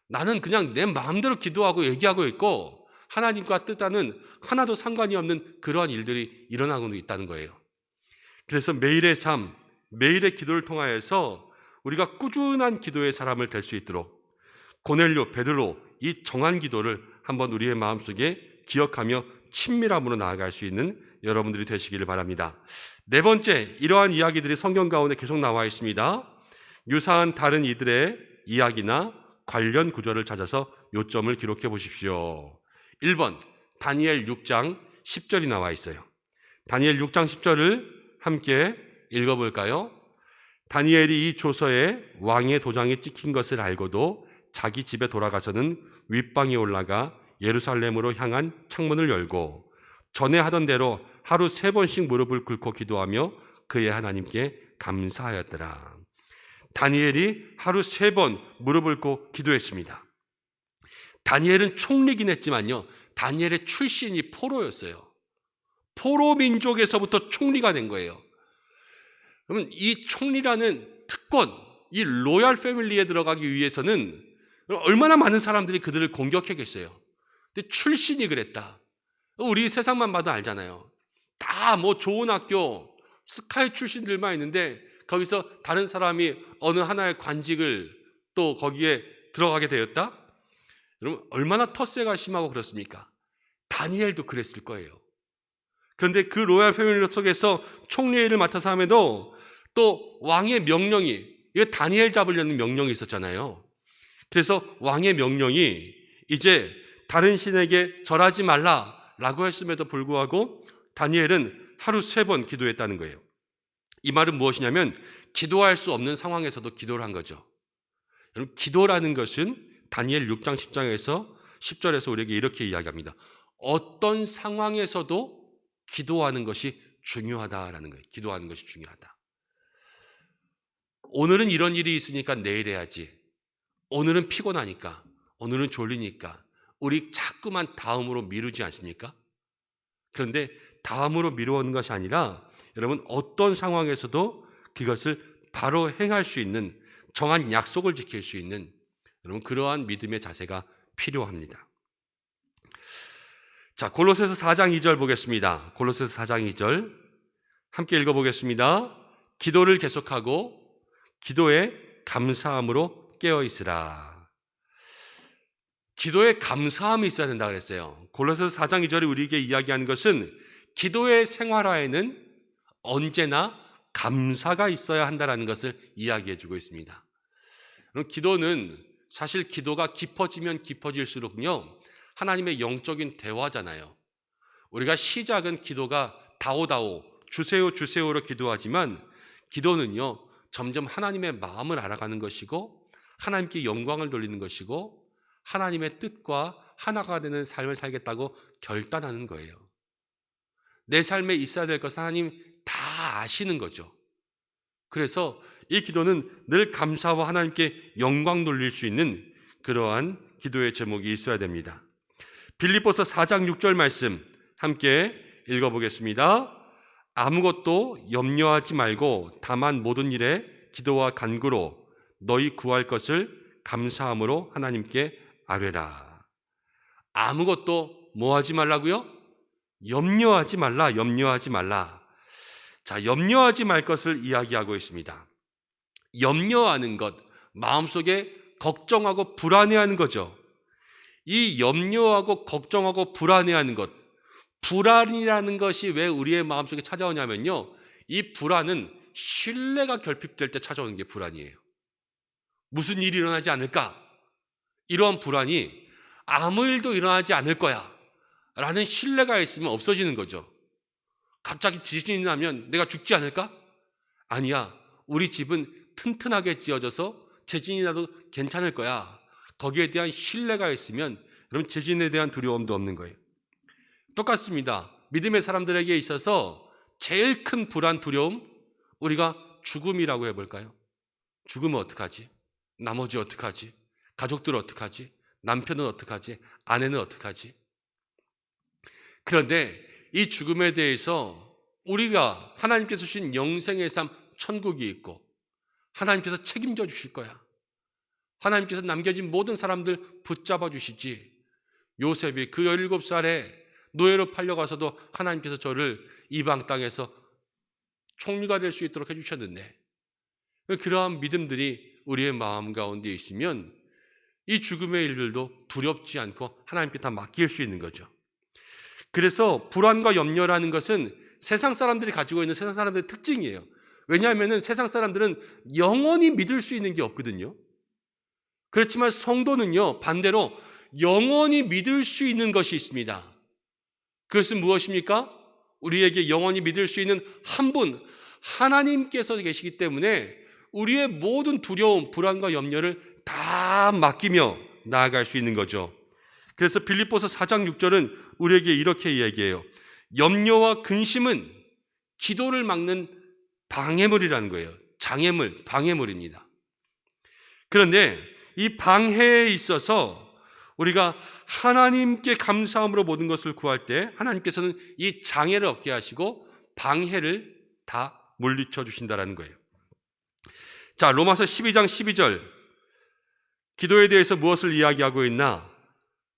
나는 그냥 내 마음대로 기도하고 얘기하고 있고 하나님과 뜻과는 하나도 상관이 없는 그러한 일들이 일어나고 있다는 거예요. 그래서 매일의 삶, 매일의 기도를 통하여서 우리가 꾸준한 기도의 사람을 될 수 있도록 고넬료, 베드로 이 정한 기도를 한번 우리의 마음속에 기억하며 친밀함으로 나아갈 수 있는 여러분들이 되시기를 바랍니다. 네 번째, 이러한 이야기들이 성경 가운데 계속 나와 있습니다. 유사한 다른 이들의 이야기나 관련 구절을 찾아서 요점을 기록해 보십시오. 1번, 다니엘 6장 10절이 나와 있어요. 다니엘 6장 10절을 함께 읽어볼까요? 다니엘이 이 조서에 왕의 도장이 찍힌 것을 알고도 자기 집에 돌아가서는 윗방에 올라가 예루살렘으로 향한 창문을 열고 전에 하던 대로 하루 3번씩 무릎을 꿇고 기도하며 그의 하나님께 감사하였더라. 다니엘이 하루 3번 무릎을 꿇고 기도했습니다. 다니엘은 총리긴 했지만요, 다니엘의 출신이 포로였어요. 포로 민족에서부터 총리가 된 거예요. 그러면 이 총리라는 특권, 이 로얄 패밀리에 들어가기 위해서는 얼마나 많은 사람들이 그들을 공격했겠어요. 근데 출신이 그랬다. 우리 세상만 봐도 알잖아요. 다 뭐 좋은 학교, 스카이 출신들만 있는데 거기서 다른 사람이 어느 하나의 관직을 또 거기에 들어가게 되었다? 여러분, 얼마나 텃세가 심하고 그렇습니까? 다니엘도 그랬을 거예요. 그런데 그 로얄 패밀리 속에서 총리의 일을 맡아서 함에도 또 왕의 명령이, 이거 다니엘 잡으려는 명령이 있었잖아요. 그래서 왕의 명령이 이제 다른 신에게 절하지 말라라고 했음에도 불구하고 다니엘은 하루 3번 기도했다는 거예요. 이 말은 무엇이냐면 기도할 수 없는 상황에서도 기도를 한 거죠. 여러분, 기도라는 것은 다니엘 6장 10절에서 우리에게 이렇게 이야기합니다. 어떤 상황에서도 기도하는 것이 중요하다라는 거예요. 기도하는 것이 중요하다. 오늘은 이런 일이 있으니까 내일 해야지. 오늘은 피곤하니까, 오늘은 졸리니까 우리 자꾸만 다음으로 미루지 않습니까? 그런데 다음으로 미루는 것이 아니라 여러분, 어떤 상황에서도 그것을 바로 행할 수 있는, 정한 약속을 지킬 수 있는 여러분, 그러한 믿음의 자세가 필요합니다. 자, 골로새서 4장 2절 보겠습니다. 골로새서 4장 2절 함께 읽어보겠습니다. 기도를 계속하고 기도에 감사함으로 깨어있으라. 기도에 감사함이 있어야 된다 그랬어요. 골로새서 4장 2절이 우리에게 이야기하는 것은 기도의 생활화에는 언제나 감사가 있어야 한다는 것을 이야기해 주고 있습니다. 기도는 사실 기도가 깊어지면 깊어질수록요, 하나님의 영적인 대화잖아요. 우리가 시작은 기도가 다오다오, 주세요 주세요로 기도하지만 기도는요, 점점 하나님의 마음을 알아가는 것이고 하나님께 영광을 돌리는 것이고 하나님의 뜻과 하나가 되는 삶을 살겠다고 결단하는 거예요. 내 삶에 있어야 될 것은 하나님 다 아시는 거죠. 그래서 이 기도는 늘 감사와 하나님께 영광 돌릴 수 있는 그러한 기도의 제목이 있어야 됩니다. 빌립보서 4장 6절 말씀 함께 읽어보겠습니다. 아무것도 염려하지 말고 다만 모든 일에 기도와 간구로 너희 구할 것을 감사함으로 하나님께 아뢰라. 아무것도 뭐 하지 말라고요? 염려하지 말라, 염려하지 말라. 자, 염려하지 말 것을 이야기하고 있습니다. 염려하는 것, 마음속에 걱정하고 불안해하는 거죠. 이 염려하고 걱정하고 불안해하는 것, 불안이라는 것이 왜 우리의 마음속에 찾아오냐면요, 이 불안은 신뢰가 결핍될 때 찾아오는 게 불안이에요. 무슨 일이 일어나지 않을까? 이러한 불안이 아무 일도 일어나지 않을 거야 라는 신뢰가 있으면 없어지는 거죠. 갑자기 지진이 나면 내가 죽지 않을까? 아니야, 우리 집은 튼튼하게 지어져서 지진이 나도 괜찮을 거야. 거기에 대한 신뢰가 있으면 그럼 지진에 대한 두려움도 없는 거예요. 똑같습니다. 믿음의 사람들에게 있어서 제일 큰 불안, 두려움, 우리가 죽음이라고 해볼까요? 죽으면 어떡하지? 나머지 어떡하지? 가족들 어떡하지? 남편은 어떡하지? 아내는 어떡하지? 그런데 이 죽음에 대해서 우리가 하나님께서 주신 영생의 삶, 천국이 있고 하나님께서 책임져 주실 거야. 하나님께서 남겨진 모든 사람들 붙잡아 주시지. 요셉이 그 17살에 노예로 팔려가서도 하나님께서 저를 이방 땅에서 총리가 될 수 있도록 해주셨는데, 그러한 믿음들이 우리의 마음 가운데 있으면 이 죽음의 일들도 두렵지 않고 하나님께 다 맡길 수 있는 거죠. 그래서 불안과 염려라는 것은 세상 사람들이 가지고 있는 세상 사람들의 특징이에요. 왜냐하면 세상 사람들은 영원히 믿을 수 있는 게 없거든요. 그렇지만 성도는요, 반대로 영원히 믿을 수 있는 것이 있습니다. 그것은 무엇입니까? 우리에게 영원히 믿을 수 있는 한 분, 하나님께서 계시기 때문에 우리의 모든 두려움, 불안과 염려를 다 맡기며 나아갈 수 있는 거죠. 그래서 빌립보서 4장 6절은 우리에게 이렇게 얘기해요. 염려와 근심은 기도를 막는 방해물이라는 거예요. 장애물, 방해물입니다. 그런데 이 방해에 있어서 우리가 하나님께 감사함으로 모든 것을 구할 때 하나님께서는 이 장애를 없게 하시고 방해를 다 물리쳐 주신다는 거예요. 자, 로마서 12장 12절, 기도에 대해서 무엇을 이야기하고 있나?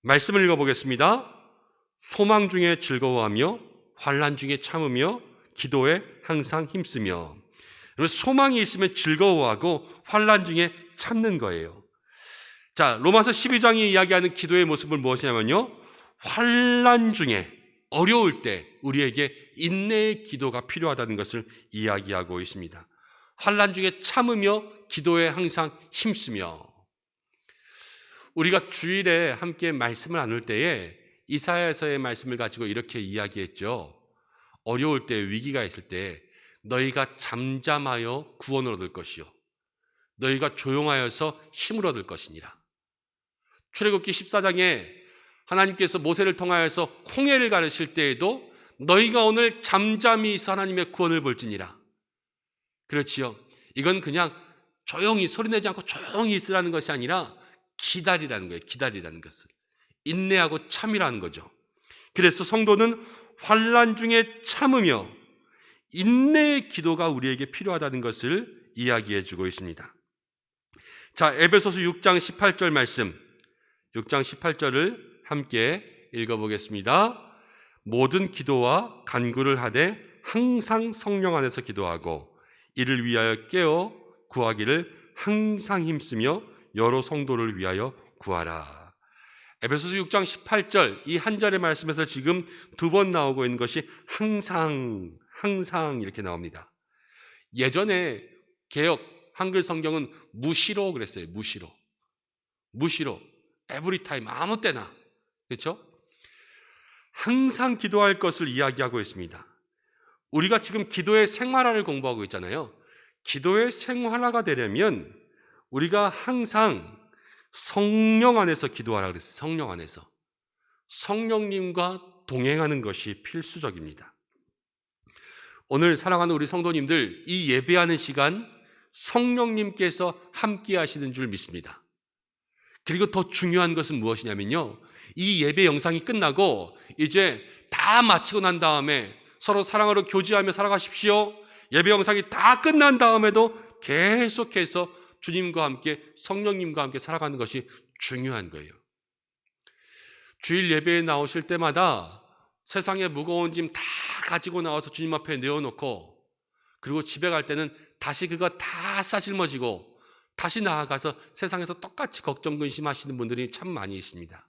말씀을 읽어보겠습니다. 소망 중에 즐거워하며 환난 중에 참으며 기도에 항상 힘쓰며. 소망이 있으면 즐거워하고 환난 중에 참는 거예요. 자, 로마서 12장이 이야기하는 기도의 모습은 무엇이냐면요, 환난 중에, 어려울 때 우리에게 인내의 기도가 필요하다는 것을 이야기하고 있습니다. 환난 중에 참으며 기도에 항상 힘쓰며. 우리가 주일에 함께 말씀을 나눌 때에 이사야서의 말씀을 가지고 이렇게 이야기했죠. 어려울 때, 위기가 있을 때 너희가 잠잠하여 구원을 얻을 것이요 너희가 조용하여서 힘을 얻을 것이니라. 출애굽기 14장에 하나님께서 모세를 통하여서 홍해를 가르칠 때에도 너희가 오늘 잠잠히 있어 하나님의 구원을 볼지니라. 그렇지요. 이건 그냥 조용히 소리내지 않고 조용히 있으라는 것이 아니라 기다리라는 거예요. 기다리라는 것을. 인내하고 참이라는 거죠. 그래서 성도는 환난 중에 참으며 인내의 기도가 우리에게 필요하다는 것을 이야기해 주고 있습니다. 자, 에베소서 6장 18절 말씀, 6장 18절을 함께 읽어보겠습니다. 모든 기도와 간구를 하되 항상 성령 안에서 기도하고 이를 위하여 깨어 구하기를 항상 힘쓰며 여러 성도를 위하여 구하라. 에베소서 6장 18절 이 한 절의 말씀에서 지금 두 번 나오고 있는 것이 항상, 항상 이렇게 나옵니다. 예전에 개역 한글 성경은 무시로 그랬어요. 무시로. 무시로. 에브리타임, 아무 때나. 그렇죠? 항상 기도할 것을 이야기하고 있습니다. 우리가 지금 기도의 생활화를 공부하고 있잖아요. 기도의 생활화가 되려면 우리가 항상 성령 안에서 기도하라 그랬어요. 성령 안에서. 성령님과 동행하는 것이 필수적입니다. 오늘 사랑하는 우리 성도님들, 이 예배하는 시간 성령님께서 함께 하시는 줄 믿습니다. 그리고 더 중요한 것은 무엇이냐면요, 이 예배 영상이 끝나고 이제 다 마치고 난 다음에 서로 사랑으로 교제하며 살아가십시오. 예배 영상이 다 끝난 다음에도 계속해서 주님과 함께, 성령님과 함께 살아가는 것이 중요한 거예요. 주일 예배에 나오실 때마다 세상의 무거운 짐 다 가지고 나와서 주님 앞에 내어놓고, 그리고 집에 갈 때는 다시 그거 다 싸질머지고 다시 나아가서 세상에서 똑같이 걱정 근심하시는 분들이 참 많이 있습니다.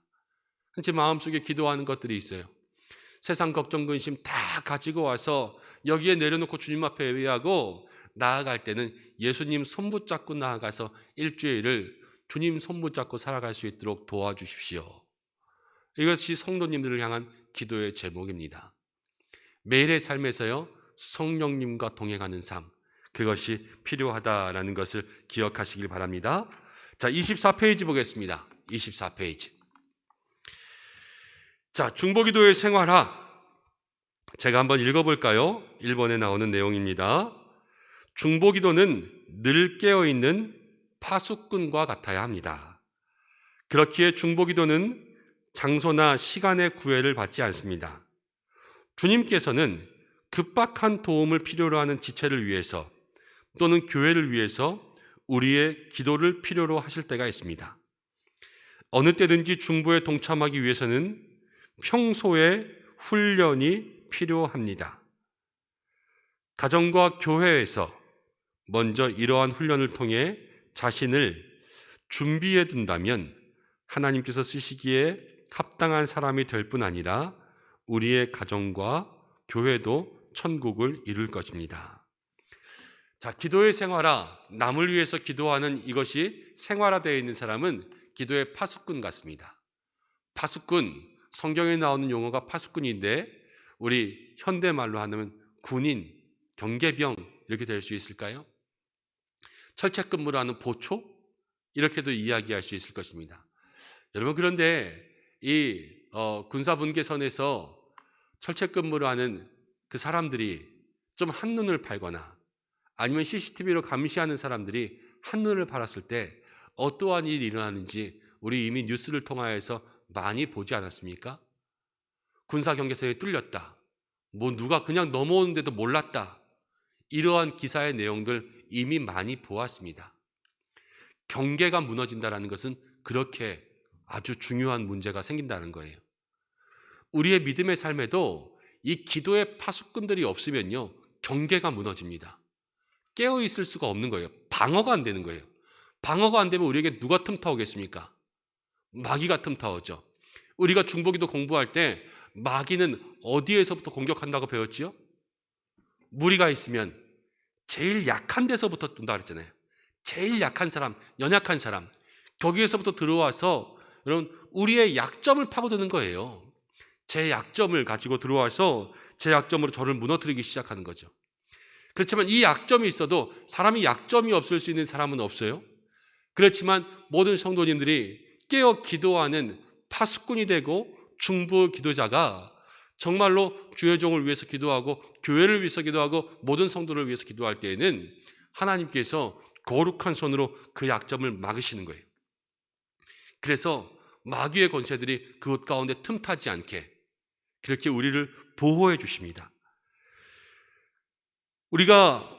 제 마음속에 기도하는 것들이 있어요. 세상 걱정 근심 다 가지고 와서 여기에 내려놓고 주님 앞에 예배하고, 나아갈 때는 예수님 손 붙잡고 나아가서 일주일을 주님 손 붙잡고 살아갈 수 있도록 도와주십시오. 이것이 성도님들을 향한 기도의 제목입니다. 매일의 삶에서요, 성령님과 동행하는 삶, 그것이 필요하다라는 것을 기억하시길 바랍니다. 자, 24페이지 보겠습니다. 24페이지. 자, 중보기도의 생활화. 제가 한번 읽어볼까요? 1번에 나오는 내용입니다. 중보기도는 늘 깨어있는 파수꾼과 같아야 합니다. 그렇기에 중보기도는 장소나 시간의 구애를 받지 않습니다. 주님께서는 급박한 도움을 필요로 하는 지체를 위해서 또는 교회를 위해서 우리의 기도를 필요로 하실 때가 있습니다. 어느 때든지 중보에 동참하기 위해서는 평소에 훈련이 필요합니다. 가정과 교회에서 먼저 이러한 훈련을 통해 자신을 준비해 둔다면 하나님께서 쓰시기에 합당한 사람이 될 뿐 아니라 우리의 가정과 교회도 천국을 이룰 것입니다. 자, 기도의 생활화, 남을 위해서 기도하는 이것이 생활화되어 있는 사람은 기도의 파수꾼 같습니다. 파수꾼, 성경에 나오는 용어가 파수꾼인데 우리 현대말로 하면 군인, 경계병 이렇게 될 수 있을까요? 철책근무를 하는 보초? 이렇게도 이야기할 수 있을 것입니다. 여러분, 그런데 이 군사분계선에서 철책근무를 하는 그 사람들이 좀 한눈을 팔거나 아니면 CCTV로 감시하는 사람들이 한눈을 팔았을 때 어떠한 일이 일어나는지 우리 이미 뉴스를 통하여서 많이 보지 않았습니까? 군사경계선이 뚫렸다. 뭐 누가 그냥 넘어오는데도 몰랐다. 이러한 기사의 내용들 이미 많이 보았습니다. 경계가 무너진다는 것은 그렇게 아주 중요한 문제가 생긴다는 거예요. 우리의 믿음의 삶에도 이 기도의 파수꾼들이 없으면요, 경계가 무너집니다. 깨어있을 수가 없는 거예요. 방어가 안 되는 거예요. 방어가 안 되면 우리에게 누가 틈타오겠습니까? 마귀가 틈타오죠. 우리가 중보기도 공부할 때 마귀는 어디에서부터 공격한다고 배웠지요? 무리가 있으면 제일 약한 데서부터 둔다 그랬잖아요. 제일 약한 사람, 연약한 사람, 거기에서부터 들어와서 여러분 우리의 약점을 파고드는 거예요. 제 약점을 가지고 들어와서 제 약점으로 저를 무너뜨리기 시작하는 거죠. 그렇지만 이 약점이 있어도 사람이 약점이 없을 수 있는 사람은 없어요. 그렇지만 모든 성도님들이 깨어 기도하는 파수꾼이 되고 중보 기도자가 정말로 주의 종을 위해서 기도하고 교회를 위해서 기도하고 모든 성도를 위해서 기도할 때에는 하나님께서 거룩한 손으로 그 약점을 막으시는 거예요. 그래서 마귀의 권세들이 그것 가운데 틈타지 않게 그렇게 우리를 보호해 주십니다. 우리가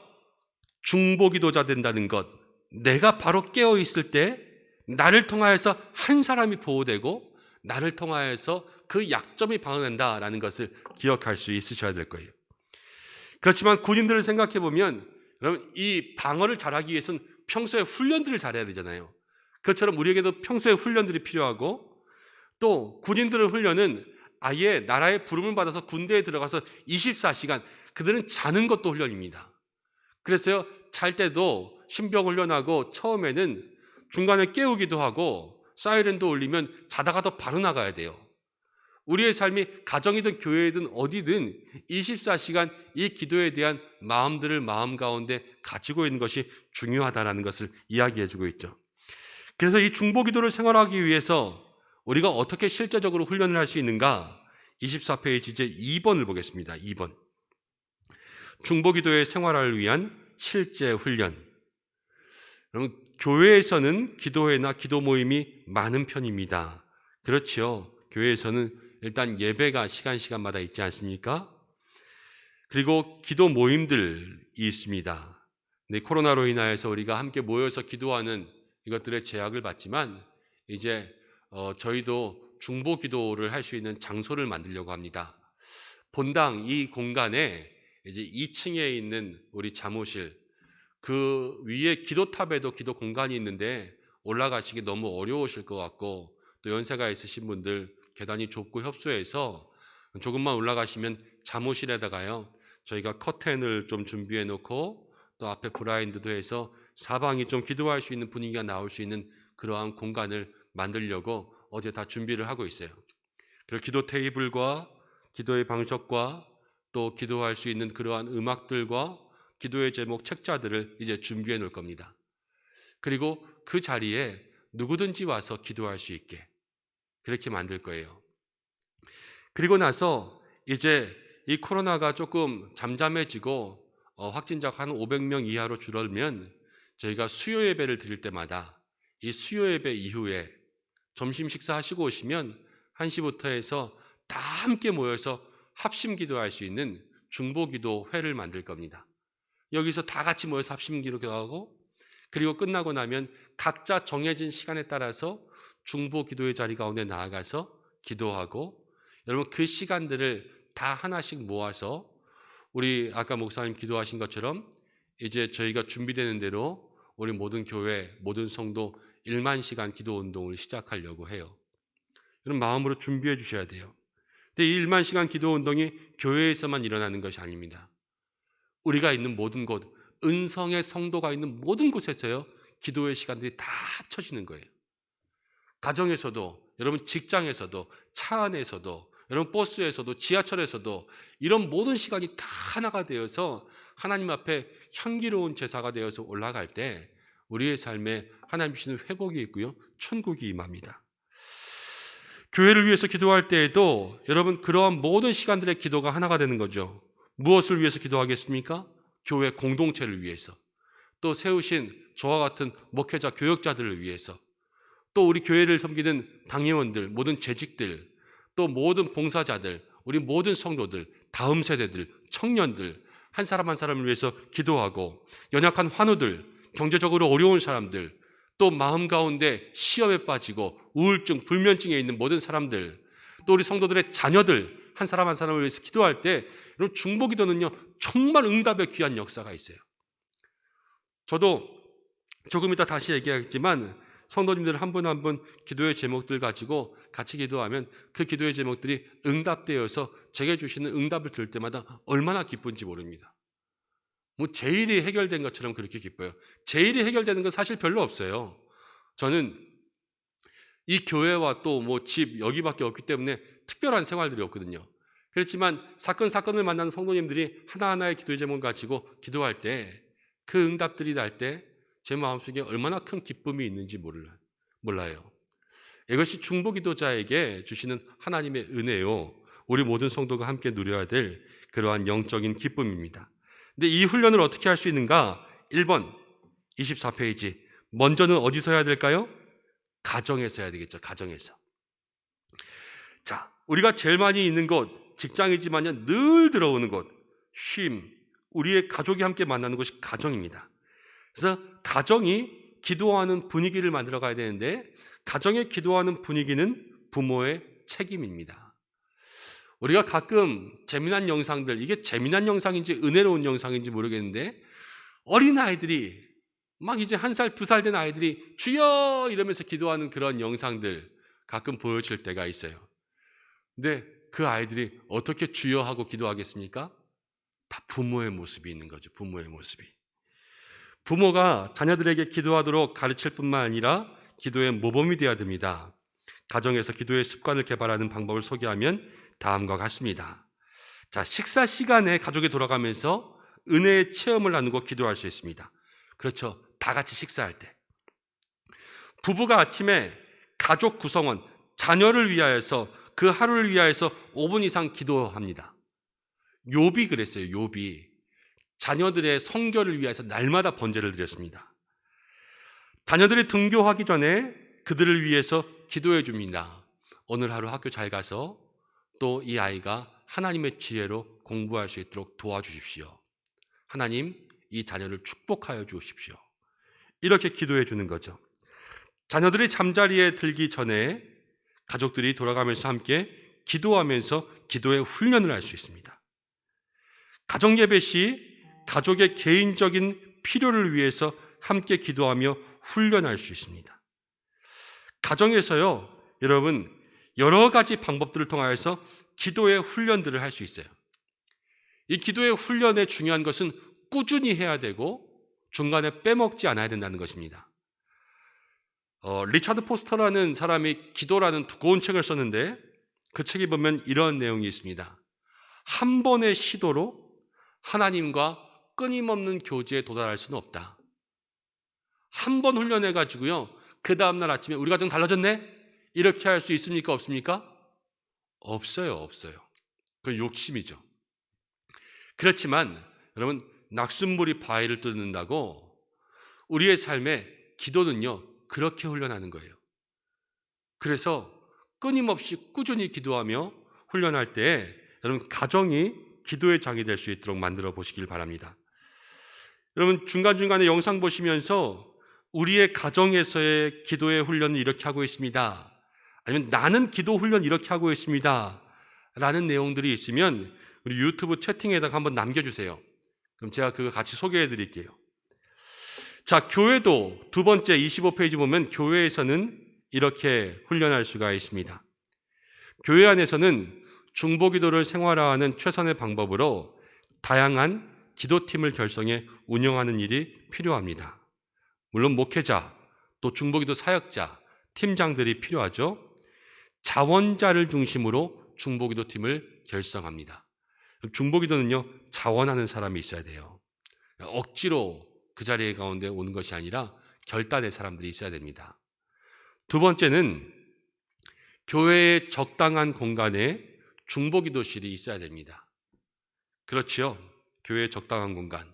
중보기도자 된다는 것, 내가 바로 깨어 있을 때 나를 통하여서 한 사람이 보호되고 나를 통하여서 그 약점이 방어된다라는 것을 기억할 수 있으셔야 될 거예요. 그렇지만 군인들을 생각해 보면 여러분 이 방어를 잘하기 위해서는 평소에 훈련들을 잘해야 되잖아요. 그것처럼 우리에게도 평소에 훈련들이 필요하고 또 군인들의 훈련은 아예 나라의 부름을 받아서 군대에 들어가서 24시간 그들은 자는 것도 훈련입니다. 그래서요 잘 때도 신병 훈련하고 처음에는 중간에 깨우기도 하고 사이렌도 울리면 자다가도 바로 나가야 돼요. 우리의 삶이 가정이든 교회이든 어디든 24시간 이 기도에 대한 마음들을 마음 가운데 가지고 있는 것이 중요하다는 것을 이야기해 주고 있죠. 그래서 이 중보기도를 생활하기 위해서 우리가 어떻게 실제적으로 훈련을 할 수 있는가? 24페이지 제 2번을 보겠습니다. 2번. 중보기도의 생활을 위한 실제 훈련. 여러분, 교회에서는 기도회나 기도 모임이 많은 편입니다. 그렇죠. 교회에서는 일단 예배가 시간마다 있지 않습니까? 그리고 기도 모임들이 있습니다. 근데 코로나로 인하여서 우리가 함께 모여서 기도하는 이것들의 제약을 받지만 이제 저희도 중보 기도를 할 수 있는 장소를 만들려고 합니다. 본당 이 공간에 이제 2층에 있는 우리 사무실, 그 위에 기도탑에도 기도 공간이 있는데 올라가시기 너무 어려우실 것 같고, 또 연세가 있으신 분들 계단이 좁고 협소해서 조금만 올라가시면 사무실에다가요, 저희가 커튼을 좀 준비해 놓고 또 앞에 블라인드도 해서 사방이 좀 기도할 수 있는 분위기가 나올 수 있는 그러한 공간을 만들려고 어제 다 준비를 하고 있어요. 그리고 기도 테이블과 기도의 방석과 또 기도할 수 있는 그러한 음악들과 기도의 제목 책자들을 이제 준비해 놓을 겁니다. 그리고 그 자리에 누구든지 와서 기도할 수 있게 그렇게 만들 거예요. 그리고 나서 이제 이 코로나가 조금 잠잠해지고 확진자가 한 500명 이하로 줄어들면 저희가 수요 예배를 드릴 때마다 이 수요 예배 이후에 점심 식사하시고 오시면 1시부터 해서 다 함께 모여서 합심 기도할 수 있는 중보 기도 회를 만들 겁니다. 여기서 다 같이 모여서 합심 기도하고, 그리고 끝나고 나면 각자 정해진 시간에 따라서 중보 기도의 자리 가운데 나아가서 기도하고, 여러분 그 시간들을 다 하나씩 모아서 우리 아까 목사님 기도하신 것처럼 이제 저희가 준비되는 대로 우리 모든 교회, 모든 성도 1만 시간 기도 운동을 시작하려고 해요. 여러분 마음으로 준비해 주셔야 돼요. 근데 이 1만 시간 기도 운동이 교회에서만 일어나는 것이 아닙니다. 우리가 있는 모든 곳, 은성의 성도가 있는 모든 곳에서요, 기도의 시간들이 다 합쳐지는 거예요. 가정에서도, 여러분 직장에서도, 차 안에서도, 여러분 버스에서도, 지하철에서도 이런 모든 시간이 다 하나가 되어서 하나님 앞에 향기로운 제사가 되어서 올라갈 때 우리의 삶에 하나님 주시는 회복이 있고요, 천국이 임합니다. 교회를 위해서 기도할 때에도 여러분 그러한 모든 시간들의 기도가 하나가 되는 거죠. 무엇을 위해서 기도하겠습니까? 교회 공동체를 위해서, 또 세우신 저와 같은 목회자, 교역자들을 위해서, 또 우리 교회를 섬기는 당회원들, 모든 재직들, 또 모든 봉사자들, 우리 모든 성도들, 다음 세대들, 청년들, 한 사람 한 사람을 위해서 기도하고, 연약한 환우들, 경제적으로 어려운 사람들, 또 마음 가운데 시험에 빠지고 우울증, 불면증에 있는 모든 사람들, 또 우리 성도들의 자녀들 한 사람 한 사람을 위해서 기도할 때, 여러분 중보 기도는요 정말 응답의 귀한 역사가 있어요. 저도 조금 이따 다시 얘기하겠지만 성도님들 한 분 한 분 기도의 제목들 가지고 같이 기도하면 그 기도의 제목들이 응답되어서 제게 주시는 응답을 들을 때마다 얼마나 기쁜지 모릅니다. 뭐 제 일이 해결된 것처럼 그렇게 기뻐요. 제 일이 해결되는 건 사실 별로 없어요. 저는 이 교회와 또 뭐 집 여기밖에 없기 때문에 특별한 생활들이 없거든요. 그렇지만 사건을 만나는 성도님들이 하나하나의 기도의 제목을 가지고 기도할 때 그 응답들이 날 때 제 마음속에 얼마나 큰 기쁨이 있는지 몰라요. 이것이 중보 기도자에게 주시는 하나님의 은혜요, 우리 모든 성도가 함께 누려야 될 그러한 영적인 기쁨입니다. 근데 이 훈련을 어떻게 할 수 있는가? 1번 24페이지. 먼저는 어디서 해야 될까요? 가정에서 해야 되겠죠. 가정에서. 자, 우리가 제일 많이 있는 곳, 직장이지만요 늘 들어오는 곳, 쉼, 우리의 가족이 함께 만나는 곳이 가정입니다. 그래서 가정이 기도하는 분위기를 만들어 가야 되는데, 가정의 기도하는 분위기는 부모의 책임입니다. 우리가 가끔 재미난 영상들, 이게 재미난 영상인지 은혜로운 영상인지 모르겠는데, 어린아이들이 막 이제 1살, 2살 된 아이들이 주여 이러면서 기도하는 그런 영상들 가끔 보여줄 때가 있어요. 근데 그 아이들이 어떻게 주여 하고 기도하겠습니까? 다 부모의 모습이 있는 거죠. 부모의 모습이. 부모가 자녀들에게 기도하도록 가르칠 뿐만 아니라 기도의 모범이 되어야 됩니다. 가정에서 기도의 습관을 개발하는 방법을 소개하면 다음과 같습니다. 자, 식사 시간에 가족이 돌아가면서 은혜의 체험을 나누고 기도할 수 있습니다. 그렇죠. 다 같이 식사할 때. 부부가 아침에 가족 구성원, 자녀를 위하여서 그 하루를 위하여서 5분 이상 기도합니다. 욥이 그랬어요. 욥이 자녀들의 성결을 위해서 날마다 번제를 드렸습니다. 자녀들이 등교하기 전에 그들을 위해서 기도해 줍니다. 오늘 하루 학교 잘 가서 또 이 아이가 하나님의 지혜로 공부할 수 있도록 도와주십시오. 하나님, 이 자녀를 축복하여 주십시오. 이렇게 기도해 주는 거죠. 자녀들이 잠자리에 들기 전에 가족들이 돌아가면서 함께 기도하면서 기도의 훈련을 할 수 있습니다. 가정 예배 시 가족의 개인적인 필요를 위해서 함께 기도하며 훈련할 수 있습니다. 가정에서요, 여러분 여러 가지 방법들을 통하여서 기도의 훈련들을 할 수 있어요. 이 기도의 훈련의 중요한 것은 꾸준히 해야 되고 중간에 빼먹지 않아야 된다는 것입니다. 리차드 포스터라는 사람이 기도라는 두꺼운 책을 썼는데 그 책에 보면 이런 내용이 있습니다. 한 번의 시도로 하나님과 끊임없는 교제에 도달할 수는 없다. 한 번 훈련해가지고요, 그 다음날 아침에 우리가 좀 달라졌네? 이렇게 할 수 있습니까? 없습니까? 없어요. 그건 욕심이죠. 그렇지만 여러분, 낙숫물이 바위를 뚫는다고 우리의 삶에 기도는요 그렇게 훈련하는 거예요. 그래서 끊임없이 꾸준히 기도하며 훈련할 때 여러분 가정이 기도의 장이 될 수 있도록 만들어 보시길 바랍니다. 여러분 중간중간에 영상 보시면서 우리의 가정에서의 기도의 훈련을 이렇게 하고 있습니다, 아니면 나는 기도 훈련 이렇게 하고 있습니다 라는 내용들이 있으면 우리 유튜브 채팅에다가 한번 남겨주세요. 그럼 제가 그거 같이 소개해 드릴게요. 자, 교회도 두 번째 25페이지 보면 교회에서는 이렇게 훈련할 수가 있습니다. 교회 안에서는 중보기도를 생활화하는 최선의 방법으로 다양한 기도팀을 결성해 운영하는 일이 필요합니다. 물론 목회자, 또 중보기도 사역자, 팀장들이 필요하죠. 자원자를 중심으로 중보기도팀을 결성합니다. 중보기도는요, 자원하는 사람이 있어야 돼요. 억지로 그 자리에 가운데 오는 것이 아니라 결단의 사람들이 있어야 됩니다. 두 번째는 교회의 적당한 공간에 중보기도실이 있어야 됩니다. 그렇지요? 교회의 적당한 공간.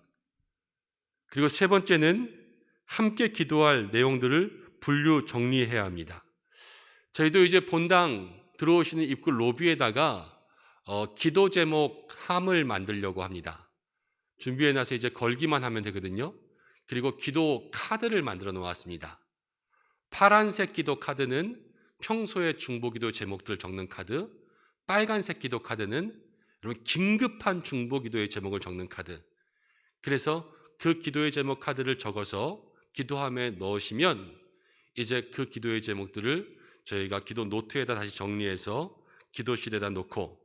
그리고 세 번째는 함께 기도할 내용들을 분류 정리해야 합니다. 저희도 이제 본당 들어오시는 입구 로비에다가 기도 제목 함을 만들려고 합니다. 준비해놔서 이제 걸기만 하면 되거든요. 그리고 기도 카드를 만들어 놓았습니다. 파란색 기도 카드는 평소에 중보기도 제목들 적는 카드, 빨간색 기도 카드는 여러분 긴급한 중보기도의 제목을 적는 카드. 그래서 그 기도의 제목 카드를 적어서 기도함에 넣으시면 이제 그 기도의 제목들을 저희가 기도 노트에다 다시 정리해서 기도실에다 놓고,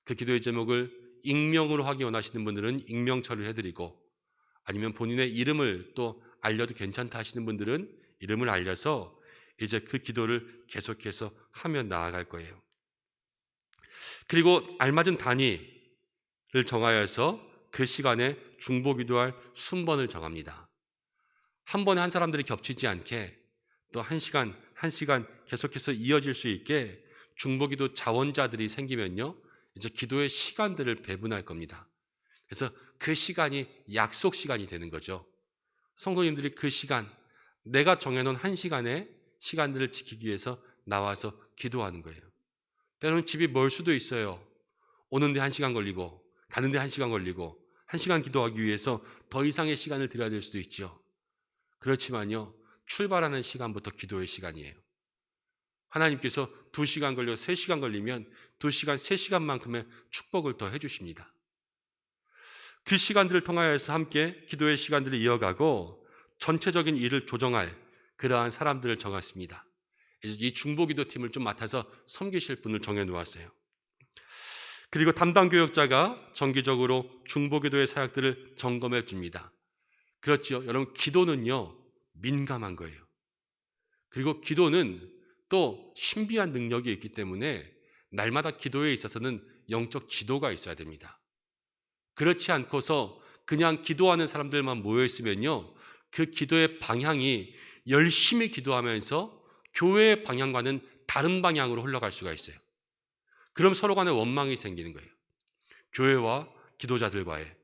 그 기도의 제목을 익명으로 하기 원하시는 분들은 익명 처리를 해드리고, 아니면 본인의 이름을 또 알려도 괜찮다 하시는 분들은 이름을 알려서 이제 그 기도를 계속해서 하며 나아갈 거예요. 그리고 알맞은 단위를 정하여서 그 시간에 중보기도할 순번을 정합니다. 한 번에 한 사람들이 겹치지 않게 또 한 시간 계속해서 이어질 수 있게 중보기도 자원자들이 생기면요, 이제 기도의 시간들을 배분할 겁니다. 그래서 그 시간이 약속 시간이 되는 거죠. 성도님들이 그 시간, 내가 정해놓은 한 시간의 시간들을 지키기 위해서 나와서 기도하는 거예요. 때로는 집이 멀 수도 있어요. 오는데 1시간 걸리고 가는데 1시간 걸리고 1시간 기도하기 위해서 더 이상의 시간을 들여야 될 수도 있죠. 그렇지만요, 출발하는 시간부터 기도의 시간이에요. 하나님께서 2시간 걸려 3시간 걸리면 2시간, 3시간만큼의 축복을 더 해주십니다. 그 시간들을 통하여서 함께 기도의 시간들을 이어가고 전체적인 일을 조정할 그러한 사람들을 정했습니다. 이 중보기도팀을 좀 맡아서 섬기실 분을 정해놓았어요. 그리고 담당 교역자가 정기적으로 중보기도의 사역들을 점검해 줍니다. 그렇지요. 여러분, 기도는요, 민감한 거예요. 그리고 기도는 또 신비한 능력이 있기 때문에 날마다 기도에 있어서는 영적 지도가 있어야 됩니다. 그렇지 않고서 그냥 기도하는 사람들만 모여 있으면요, 그 기도의 방향이 열심히 기도하면서 교회의 방향과는 다른 방향으로 흘러갈 수가 있어요. 그럼 서로 간에 원망이 생기는 거예요. 교회와 기도자들과의.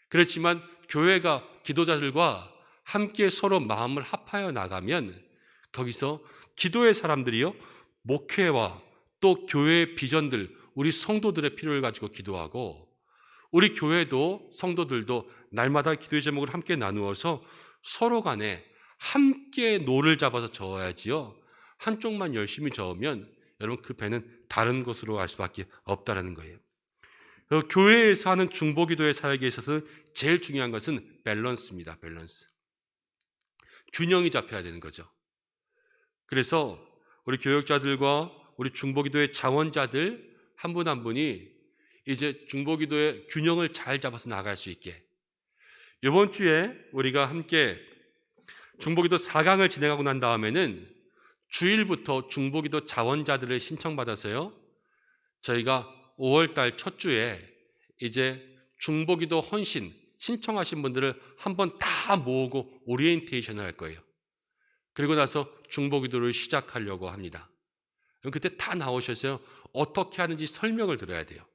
그렇지만 교회가 기도자들과 함께 서로 마음을 합하여 나가면 거기서 기도의 사람들이요, 목회와 또 교회의 비전들, 우리 성도들의 필요를 가지고 기도하고, 우리 교회도 성도들도 날마다 기도의 제목을 함께 나누어서 서로 간에 함께 노를 잡아서 저어야지요. 한쪽만 열심히 저으면 여러분 그 배는 다른 곳으로 갈 수밖에 없다라는 거예요. 교회에서 하는 중보기도의 사역에 있어서 제일 중요한 것은 밸런스입니다. 밸런스. 균형이 잡혀야 되는 거죠. 그래서 우리 교역자들과 우리 중보기도의 자원자들 한 분 한 분이 이제 중보기도의 균형을 잘 잡아서 나갈 수 있게, 이번 주에 우리가 함께 중보기도 4강을 진행하고 난 다음에는 주일부터 중보기도 자원자들을 신청받아서요, 저희가 5월달 첫 주에 이제 중보기도 헌신 신청하신 분들을 한번 다 모으고 오리엔테이션을 할 거예요. 그리고 나서 중보기도를 시작하려고 합니다. 그럼 그때 다 나오셔서 어떻게 하는지 설명을 들어야 돼요.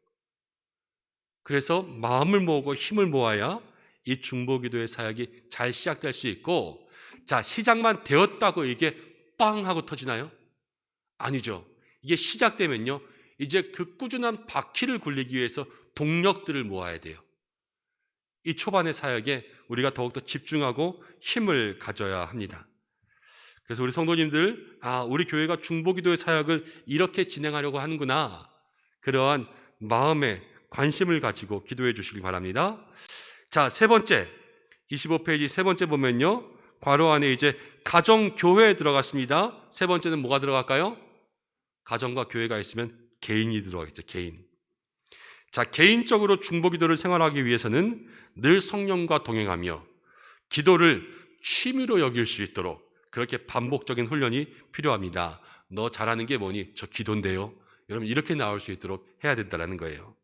그래서 마음을 모으고 힘을 모아야 이 중보기도의 사역이 잘 시작될 수 있고, 자, 시작만 되었다고 이게 빵 하고 터지나요? 아니죠. 이게 시작되면요, 이제 그 꾸준한 바퀴를 굴리기 위해서 동력들을 모아야 돼요. 이 초반의 사역에 우리가 더욱더 집중하고 힘을 가져야 합니다. 그래서 우리 성도님들, 우리 교회가 중보기도의 사역을 이렇게 진행하려고 하는구나, 그러한 마음에 관심을 가지고 기도해 주시기 바랍니다. 자, 세 번째, 25페이지 세 번째 보면요, 괄호 안에 이제 가정교회에 들어갔습니다. 세 번째는 뭐가 들어갈까요? 가정과 교회가 있으면 개인이 들어가겠죠. 개인. 자, 개인적으로 중보기도를 생활하기 위해서는 늘 성령과 동행하며 기도를 취미로 여길 수 있도록 그렇게 반복적인 훈련이 필요합니다. 너 잘하는 게 뭐니? 저 기도인데요. 여러분, 이렇게 나올 수 있도록 해야 된다는 거예요.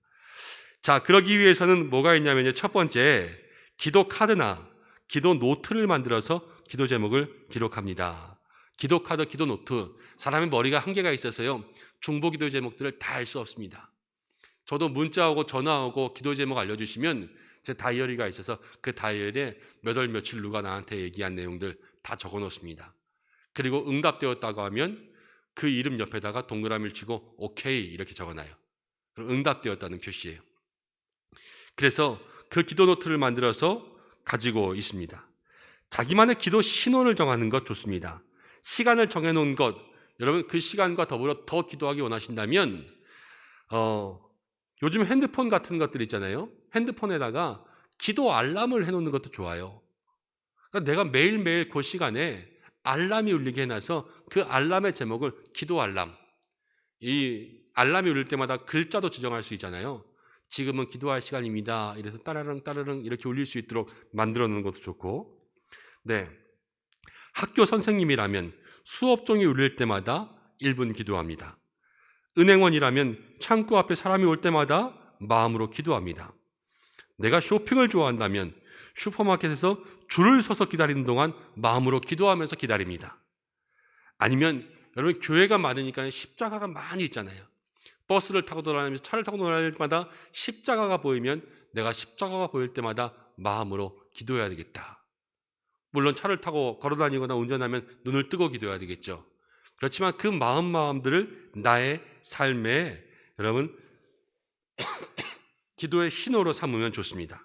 자, 그러기 위해서는 뭐가 있냐면요, 첫 번째, 기도 카드나 기도 노트를 만들어서 기도 제목을 기록합니다. 기도 카드, 기도 노트. 사람의 머리가 한계가 있어서요, 중보기도 제목들을 다 할 수 없습니다. 저도 문자 오고 전화 오고 기도 제목 알려주시면 제 다이어리가 있어서 그 다이어리에 몇 월 며칠 누가 나한테 얘기한 내용들 다 적어 놓습니다. 그리고 응답되었다고 하면 그 이름 옆에다가 동그라미를 치고 오케이 이렇게 적어놔요. 그럼 응답되었다는 표시예요. 그래서 그 기도 노트를 만들어서 가지고 있습니다. 자기만의 기도 신호를 정하는 것 좋습니다. 시간을 정해놓은 것, 여러분 그 시간과 더불어 더 기도하기 원하신다면 요즘 핸드폰 같은 것들 있잖아요. 핸드폰에다가 기도 알람을 해놓는 것도 좋아요. 그러니까 내가 매일매일 그 시간에 알람이 울리게 해놔서 그 알람의 제목을 기도 알람, 이 알람이 울릴 때마다 글자도 지정할 수 있잖아요. 지금은 기도할 시간입니다. 이래서 따라릉 따라릉 이렇게 울릴 수 있도록 만들어 놓는 것도 좋고, 네, 학교 선생님이라면 수업 종이 울릴 때마다 1분 기도합니다. 은행원이라면 창구 앞에 사람이 올 때마다 마음으로 기도합니다. 내가 쇼핑을 좋아한다면 슈퍼마켓에서 줄을 서서 기다리는 동안 마음으로 기도하면서 기다립니다. 아니면 여러분 교회가 많으니까 십자가가 많이 있잖아요. 버스를 타고 돌아다니면서 차를 타고 돌아다닐 때마다 십자가가 보이면 내가 십자가가 보일 때마다 마음으로 기도해야 되겠다. 물론 차를 타고 걸어다니거나 운전하면 눈을 뜨고 기도해야 되겠죠. 그렇지만 그 마음들을 나의 삶에 여러분 기도의 신호로 삼으면 좋습니다.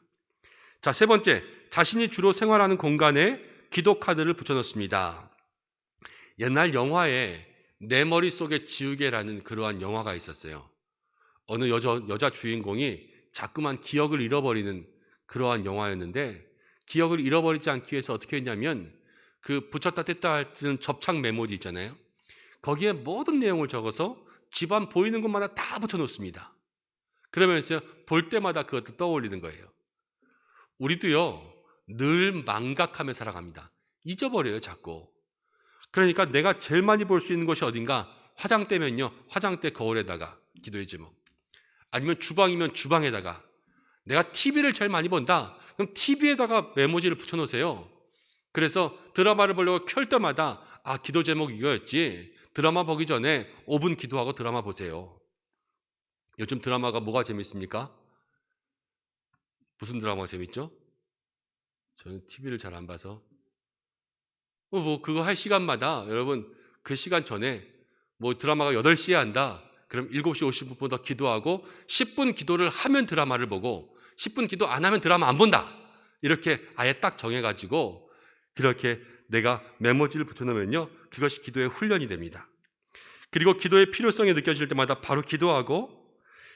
자, 세 번째, 자신이 주로 생활하는 공간에 기도 카드를 붙여놓습니다. 옛날 영화에 내 머릿속에 지우개라는 그러한 영화가 있었어요. 어느 여자 주인공이 자꾸만 기억을 잃어버리는 그러한 영화였는데, 기억을 잃어버리지 않기 위해서 어떻게 했냐면 그 붙였다 뗐다 할 때는 접착 메모지 있잖아요. 거기에 모든 내용을 적어서 집안 보이는 곳마다 다 붙여놓습니다. 그러면서 볼 때마다 그것도 떠올리는 거예요. 우리도요, 늘 망각하며 살아갑니다. 잊어버려요, 자꾸. 그러니까 내가 제일 많이 볼 수 있는 곳이 어딘가? 화장대면요, 화장대 거울에다가 기도의 제목. 아니면 주방이면 주방에다가. 내가 TV를 제일 많이 본다? 그럼 TV에다가 메모지를 붙여놓으세요. 그래서 드라마를 보려고 켤 때마다 기도 제목 이거였지. 드라마 보기 전에 5분 기도하고 드라마 보세요. 요즘 드라마가 뭐가 재밌습니까? 무슨 드라마가 재밌죠? 저는 TV를 잘 안 봐서. 그거 할 시간마다 여러분 그 시간 전에 드라마가 8시에 한다. 그럼 7시 50분부터 기도하고 10분 기도를 하면 드라마를 보고 10분 기도 안 하면 드라마 안 본다. 이렇게 아예 딱 정해가지고 그렇게 내가 메모지를 붙여놓으면요, 그것이 기도의 훈련이 됩니다. 그리고 기도의 필요성이 느껴질 때마다 바로 기도하고,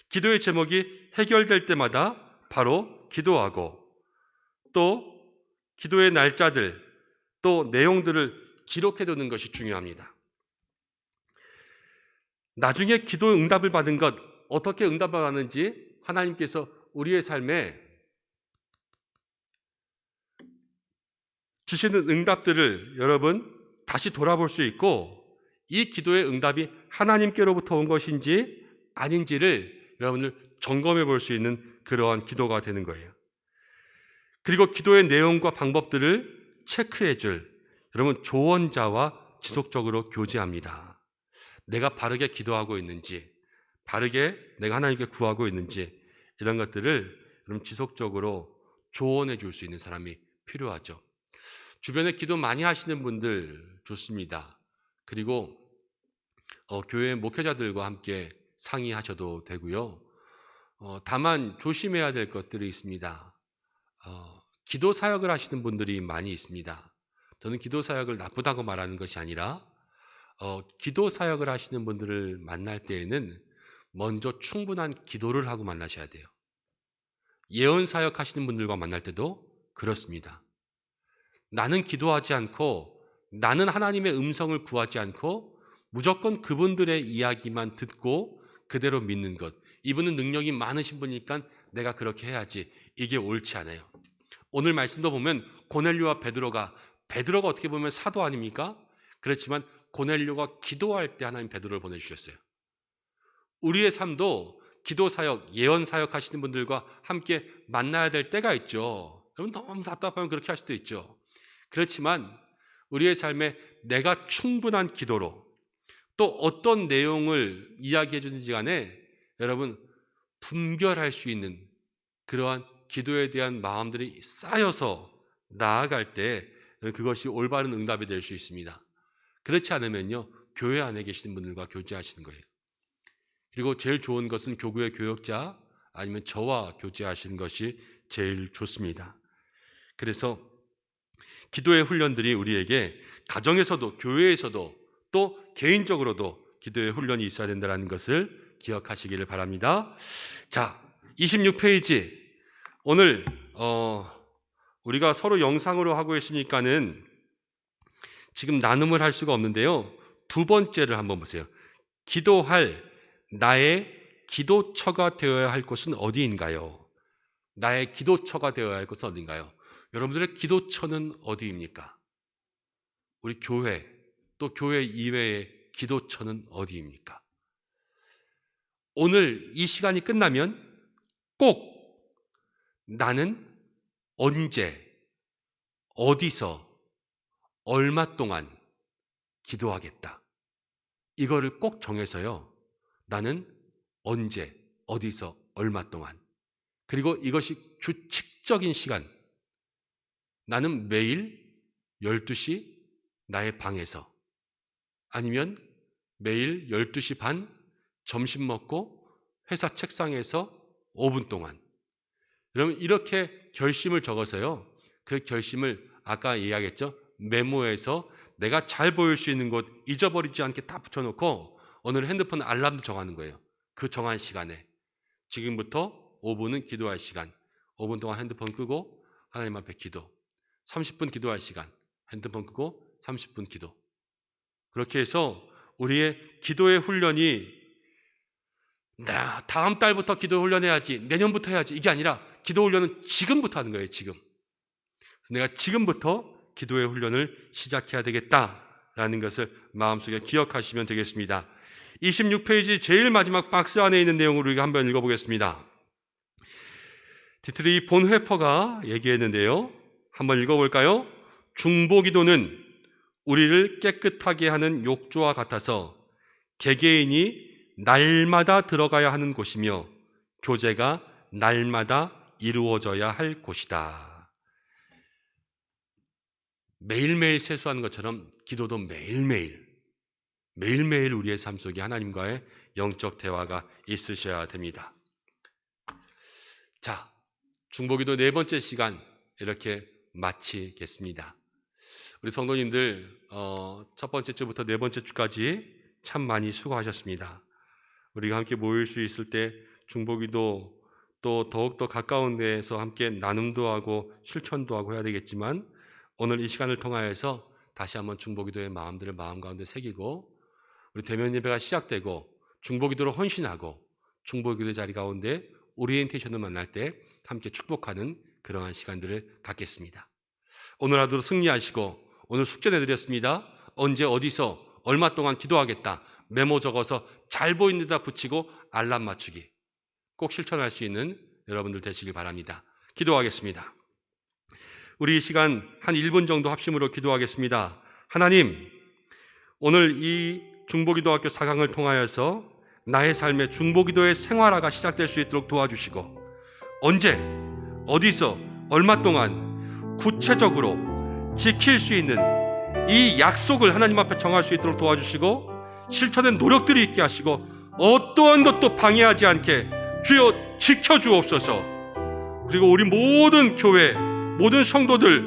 기도의 제목이 해결될 때마다 바로 기도하고, 또 기도의 날짜들, 또 내용들을 기록해두는 것이 중요합니다. 나중에 기도 응답을 받은 것, 어떻게 응답을 받았는지 하나님께서 우리의 삶에 주시는 응답들을 여러분 다시 돌아볼 수 있고, 이 기도의 응답이 하나님께로부터 온 것인지 아닌지를 여러분들 점검해 볼 수 있는 그러한 기도가 되는 거예요. 그리고 기도의 내용과 방법들을 체크해 줄 여러분 조언자와 지속적으로 교제합니다. 내가 바르게 기도하고 있는지, 바르게 내가 하나님께 구하고 있는지, 이런 것들을 여러분 지속적으로 조언해 줄 수 있는 사람이 필요하죠. 주변에 기도 많이 하시는 분들 좋습니다. 그리고 교회 목회자들과 함께 상의하셔도 되고요. 다만 조심해야 될 것들이 있습니다. 기도 사역을 하시는 분들이 많이 있습니다. 저는 기도 사역을 나쁘다고 말하는 것이 아니라 기도 사역을 하시는 분들을 만날 때에는 먼저 충분한 기도를 하고 만나셔야 돼요. 예언 사역 하시는 분들과 만날 때도 그렇습니다. 나는 기도하지 않고, 나는 하나님의 음성을 구하지 않고 무조건 그분들의 이야기만 듣고 그대로 믿는 것, 이분은 능력이 많으신 분이니까 내가 그렇게 해야지, 이게 옳지 않아요. 오늘 말씀도 보면 고넬료와 베드로가 어떻게 보면 사도 아닙니까? 그렇지만 고넬료가 기도할 때 하나님 베드로를 보내주셨어요. 우리의 삶도 기도 사역, 예언 사역 하시는 분들과 함께 만나야 될 때가 있죠. 여러분 너무 답답하면 그렇게 할 수도 있죠. 그렇지만 우리의 삶에 내가 충분한 기도로, 또 어떤 내용을 이야기해 주는지 간에 여러분 분별할 수 있는 그러한 기도에 대한 마음들이 쌓여서 나아갈 때 그것이 올바른 응답이 될 수 있습니다. 그렇지 않으면요, 교회 안에 계시는 분들과 교제하시는 거예요. 그리고 제일 좋은 것은 교구의 교역자 아니면 저와 교제하시는 것이 제일 좋습니다. 그래서 기도의 훈련들이 우리에게 가정에서도 교회에서도 또 개인적으로도 기도의 훈련이 있어야 된다는 것을 기억하시기를 바랍니다. 자, 26페이지. 오늘 우리가 서로 영상으로 하고 있으니까는 지금 나눔을 할 수가 없는데요. 두 번째를 한번 보세요. 기도할 나의 기도처가 되어야 할 곳은 어디인가요? 나의 기도처가 되어야 할 곳은 어디인가요? 여러분들의 기도처는 어디입니까? 우리 교회, 또 교회 이외의 기도처는 어디입니까? 오늘 이 시간이 끝나면 꼭 나는 언제, 어디서, 얼마 동안 기도하겠다. 이거를 꼭 정해서요. 나는 언제, 어디서, 얼마 동안. 그리고 이것이 규칙적인 시간. 나는 매일 12시 나의 방에서, 아니면 매일 12시 반 점심 먹고 회사 책상에서 5분 동안. 여러분 이렇게 결심을 적어서요. 그 결심을 아까 이야기했죠. 메모해서 내가 잘 보일 수 있는 곳, 잊어버리지 않게 다 붙여놓고 오늘 핸드폰 알람도 정하는 거예요. 그 정한 시간에 지금부터 5분은 기도할 시간, 5분 동안 핸드폰 끄고 하나님 앞에 기도, 30분 기도할 시간, 핸드폰 끄고 30분 기도. 그렇게 해서 우리의 기도의 훈련이 다음 달부터 기도 훈련해야지, 내년부터 해야지, 이게 아니라 기도 훈련은 지금부터 하는 거예요. 지금 내가 지금부터 기도의 훈련을 시작해야 되겠다라는 것을 마음속에 기억하시면 되겠습니다. 26페이지 제일 마지막 박스 안에 있는 내용을 우리가 한번 읽어보겠습니다. 디트리 본회퍼가 얘기했는데요. 한번 읽어볼까요? 중보기도는 우리를 깨끗하게 하는 욕조와 같아서 개개인이 날마다 들어가야 하는 곳이며 교제가 날마다 이루어져야 할 곳이다. 매일매일 세수하는 것처럼 기도도 매일매일 우리의 삶 속에 하나님과의 영적 대화가 있으셔야 됩니다. 자, 중보기도 네 번째 시간 이렇게 마치겠습니다. 우리 성도님들 첫 번째 주부터 네 번째 주까지 참 많이 수고하셨습니다. 우리가 함께 모일 수 있을 때 중보기도 또 더욱더 가까운 데에서 함께 나눔도 하고 실천도 하고 해야 되겠지만, 오늘 이 시간을 통하여서 다시 한번 중보기도의 마음들을 마음 가운데 새기고, 우리 대면 예배가 시작되고 중보기도로 헌신하고 중보기도의 자리 가운데 오리엔테이션을 만날 때 함께 축복하는 그러한 시간들을 갖겠습니다. 오늘 하루도 승리하시고, 오늘 숙제 내드렸습니다. 언제 어디서 얼마 동안 기도하겠다 메모 적어서 잘 보이는 데다 붙이고 알람 맞추기 꼭 실천할 수 있는 여러분들 되시길 바랍니다. 기도하겠습니다. 우리 이 시간 한 1분 정도 합심으로 기도하겠습니다. 하나님, 오늘 이 중보기도학교 4강을 통하여서 나의 삶의 중보기도의 생활화가 시작될 수 있도록 도와주시고, 언제 어디서 얼마 동안 구체적으로 지킬 수 있는 이 약속을 하나님 앞에 정할 수 있도록 도와주시고, 실천의 노력들이 있게 하시고 어떠한 것도 방해하지 않게 주여 지켜주옵소서. 그리고 우리 모든 교회, 모든 성도들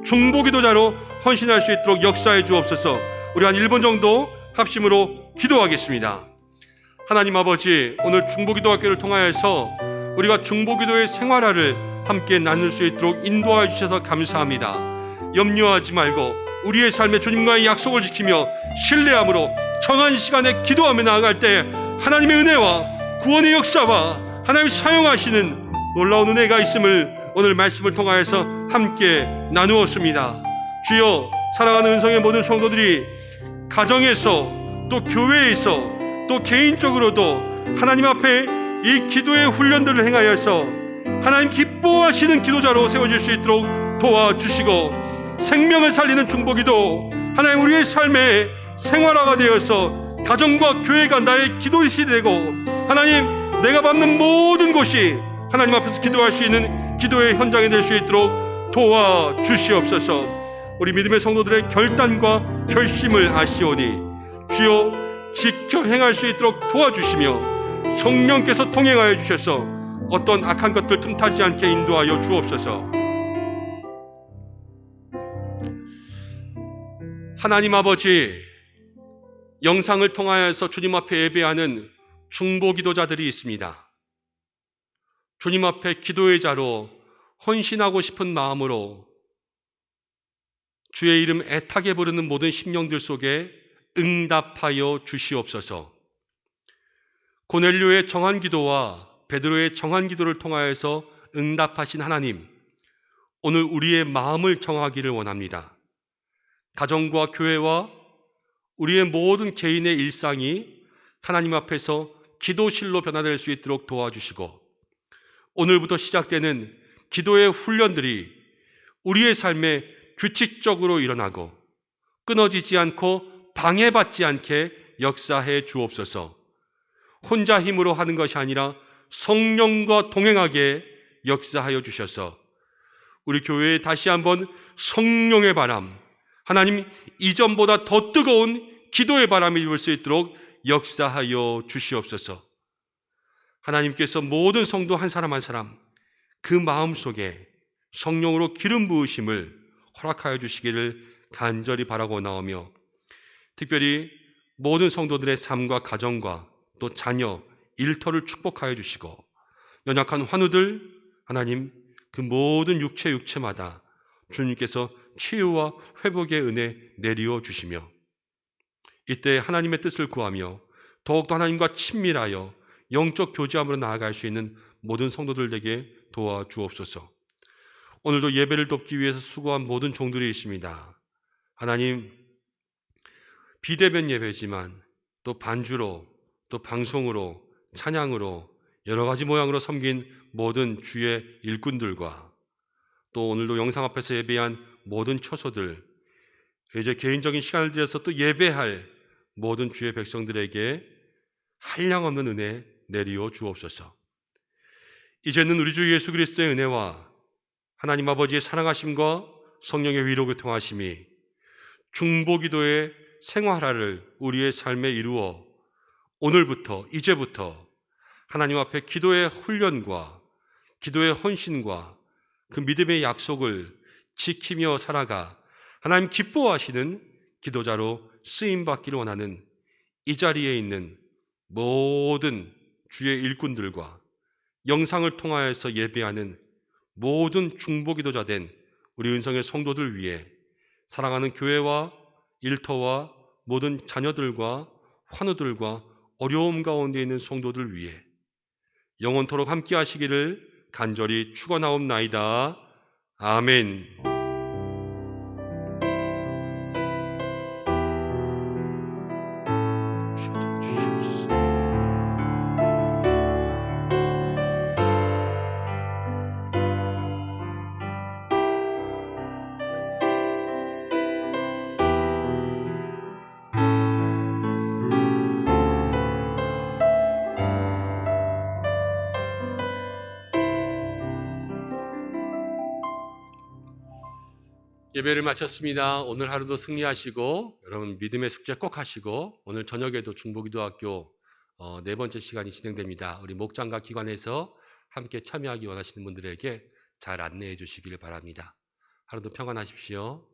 중보기도자로 헌신할 수 있도록 역사해 주옵소서. 우리 한 1분 정도 합심으로 기도하겠습니다. 하나님 아버지, 오늘 중보기도학교를 통하여서 우리가 중보기도의 생활화를 함께 나눌 수 있도록 인도하여 주셔서 감사합니다. 염려하지 말고 우리의 삶에 주님과의 약속을 지키며 신뢰함으로 정한 시간에 기도하며 나아갈 때 하나님의 은혜와 구원의 역사와 하나님이 사용하시는 놀라운 은혜가 있음을 오늘 말씀을 통하여서 함께 나누었습니다. 주여, 사랑하는 은성의 모든 성도들이 가정에서 또 교회에서 또 개인적으로도 하나님 앞에 이 기도의 훈련들을 행하여서 하나님 기뻐하시는 기도자로 세워질 수 있도록 도와주시고, 생명을 살리는 중보기도 하나님 우리의 삶의 생활화가 되어서 가정과 교회가 나의 기도실이 되고, 하나님 내가 밟는 모든 곳이 하나님 앞에서 기도할 수 있는 기도의 현장이 될 수 있도록 도와주시옵소서. 우리 믿음의 성도들의 결단과 결심을 아시오니 주여 지켜 행할 수 있도록 도와주시며 성령께서 통행하여 주셔서 어떤 악한 것들 틈타지 않게 인도하여 주옵소서. 하나님 아버지, 영상을 통하여서 주님 앞에 예배하는 중보기도자들이 있습니다. 주님 앞에 기도의 자로 헌신하고 싶은 마음으로 주의 이름 애타게 부르는 모든 심령들 속에 응답하여 주시옵소서. 고넬료의 정한 기도와 베드로의 정한 기도를 통하여서 응답하신 하나님, 오늘 우리의 마음을 정하기를 원합니다. 가정과 교회와 우리의 모든 개인의 일상이 하나님 앞에서 기도실로 변화될 수 있도록 도와주시고, 오늘부터 시작되는 기도의 훈련들이 우리의 삶에 규칙적으로 일어나고 끊어지지 않고 방해받지 않게 역사해 주옵소서. 혼자 힘으로 하는 것이 아니라 성령과 동행하게 역사하여 주셔서 우리 교회에 다시 한번 성령의 바람, 하나님 이전보다 더 뜨거운 기도의 바람이 불 수 있도록 역사하여 주시옵소서. 하나님께서 모든 성도 한 사람 한 사람 그 마음속에 성령으로 기름 부으심을 허락하여 주시기를 간절히 바라고 나오며, 특별히 모든 성도들의 삶과 가정과 또 자녀, 일터를 축복하여 주시고, 연약한 환우들 하나님 그 모든 육체마다 주님께서 치유와 회복의 은혜 내리어 주시며, 이때 하나님의 뜻을 구하며 더욱더 하나님과 친밀하여 영적 교제함으로 나아갈 수 있는 모든 성도들에게 도와주옵소서. 오늘도 예배를 돕기 위해서 수고한 모든 종들이 있습니다. 하나님, 비대면 예배지만 또 반주로 또 방송으로 찬양으로 여러 가지 모양으로 섬긴 모든 주의 일꾼들과 또 오늘도 영상 앞에서 예배한 모든 처소들, 이제 개인적인 시간을 들여서 또 예배할 모든 주의 백성들에게 한량없는 은혜 내리어 주옵소서. 이제는 우리 주 예수 그리스도의 은혜와 하나님 아버지의 사랑하심과 성령의 위로 교통하심이 중보기도의 생활화를 우리의 삶에 이루어 오늘부터 이제부터 하나님 앞에 기도의 훈련과 기도의 헌신과 그 믿음의 약속을 지키며 살아가 하나님 기뻐하시는 기도자로 쓰임받기를 원하는 이 자리에 있는 모든 주의 일꾼들과 영상을 통하여서 예배하는 모든 중보기도자 된 우리 은성의 성도들 위해 사랑하는 교회와 일터와 모든 자녀들과 환우들과 어려움 가운데 있는 성도들 위해 영원토록 함께 하시기를 간절히 축원하옵나이다. 아멘. 예배를 마쳤습니다. 오늘 하루도 승리하시고 여러분 믿음의 숙제 꼭 하시고 오늘 저녁에도 중보기도학교 네 번째 시간이 진행됩니다. 우리 목장과 기관에서 함께 참여하기 원하시는 분들에게 잘 안내해 주시길 바랍니다. 하루도 평안하십시오.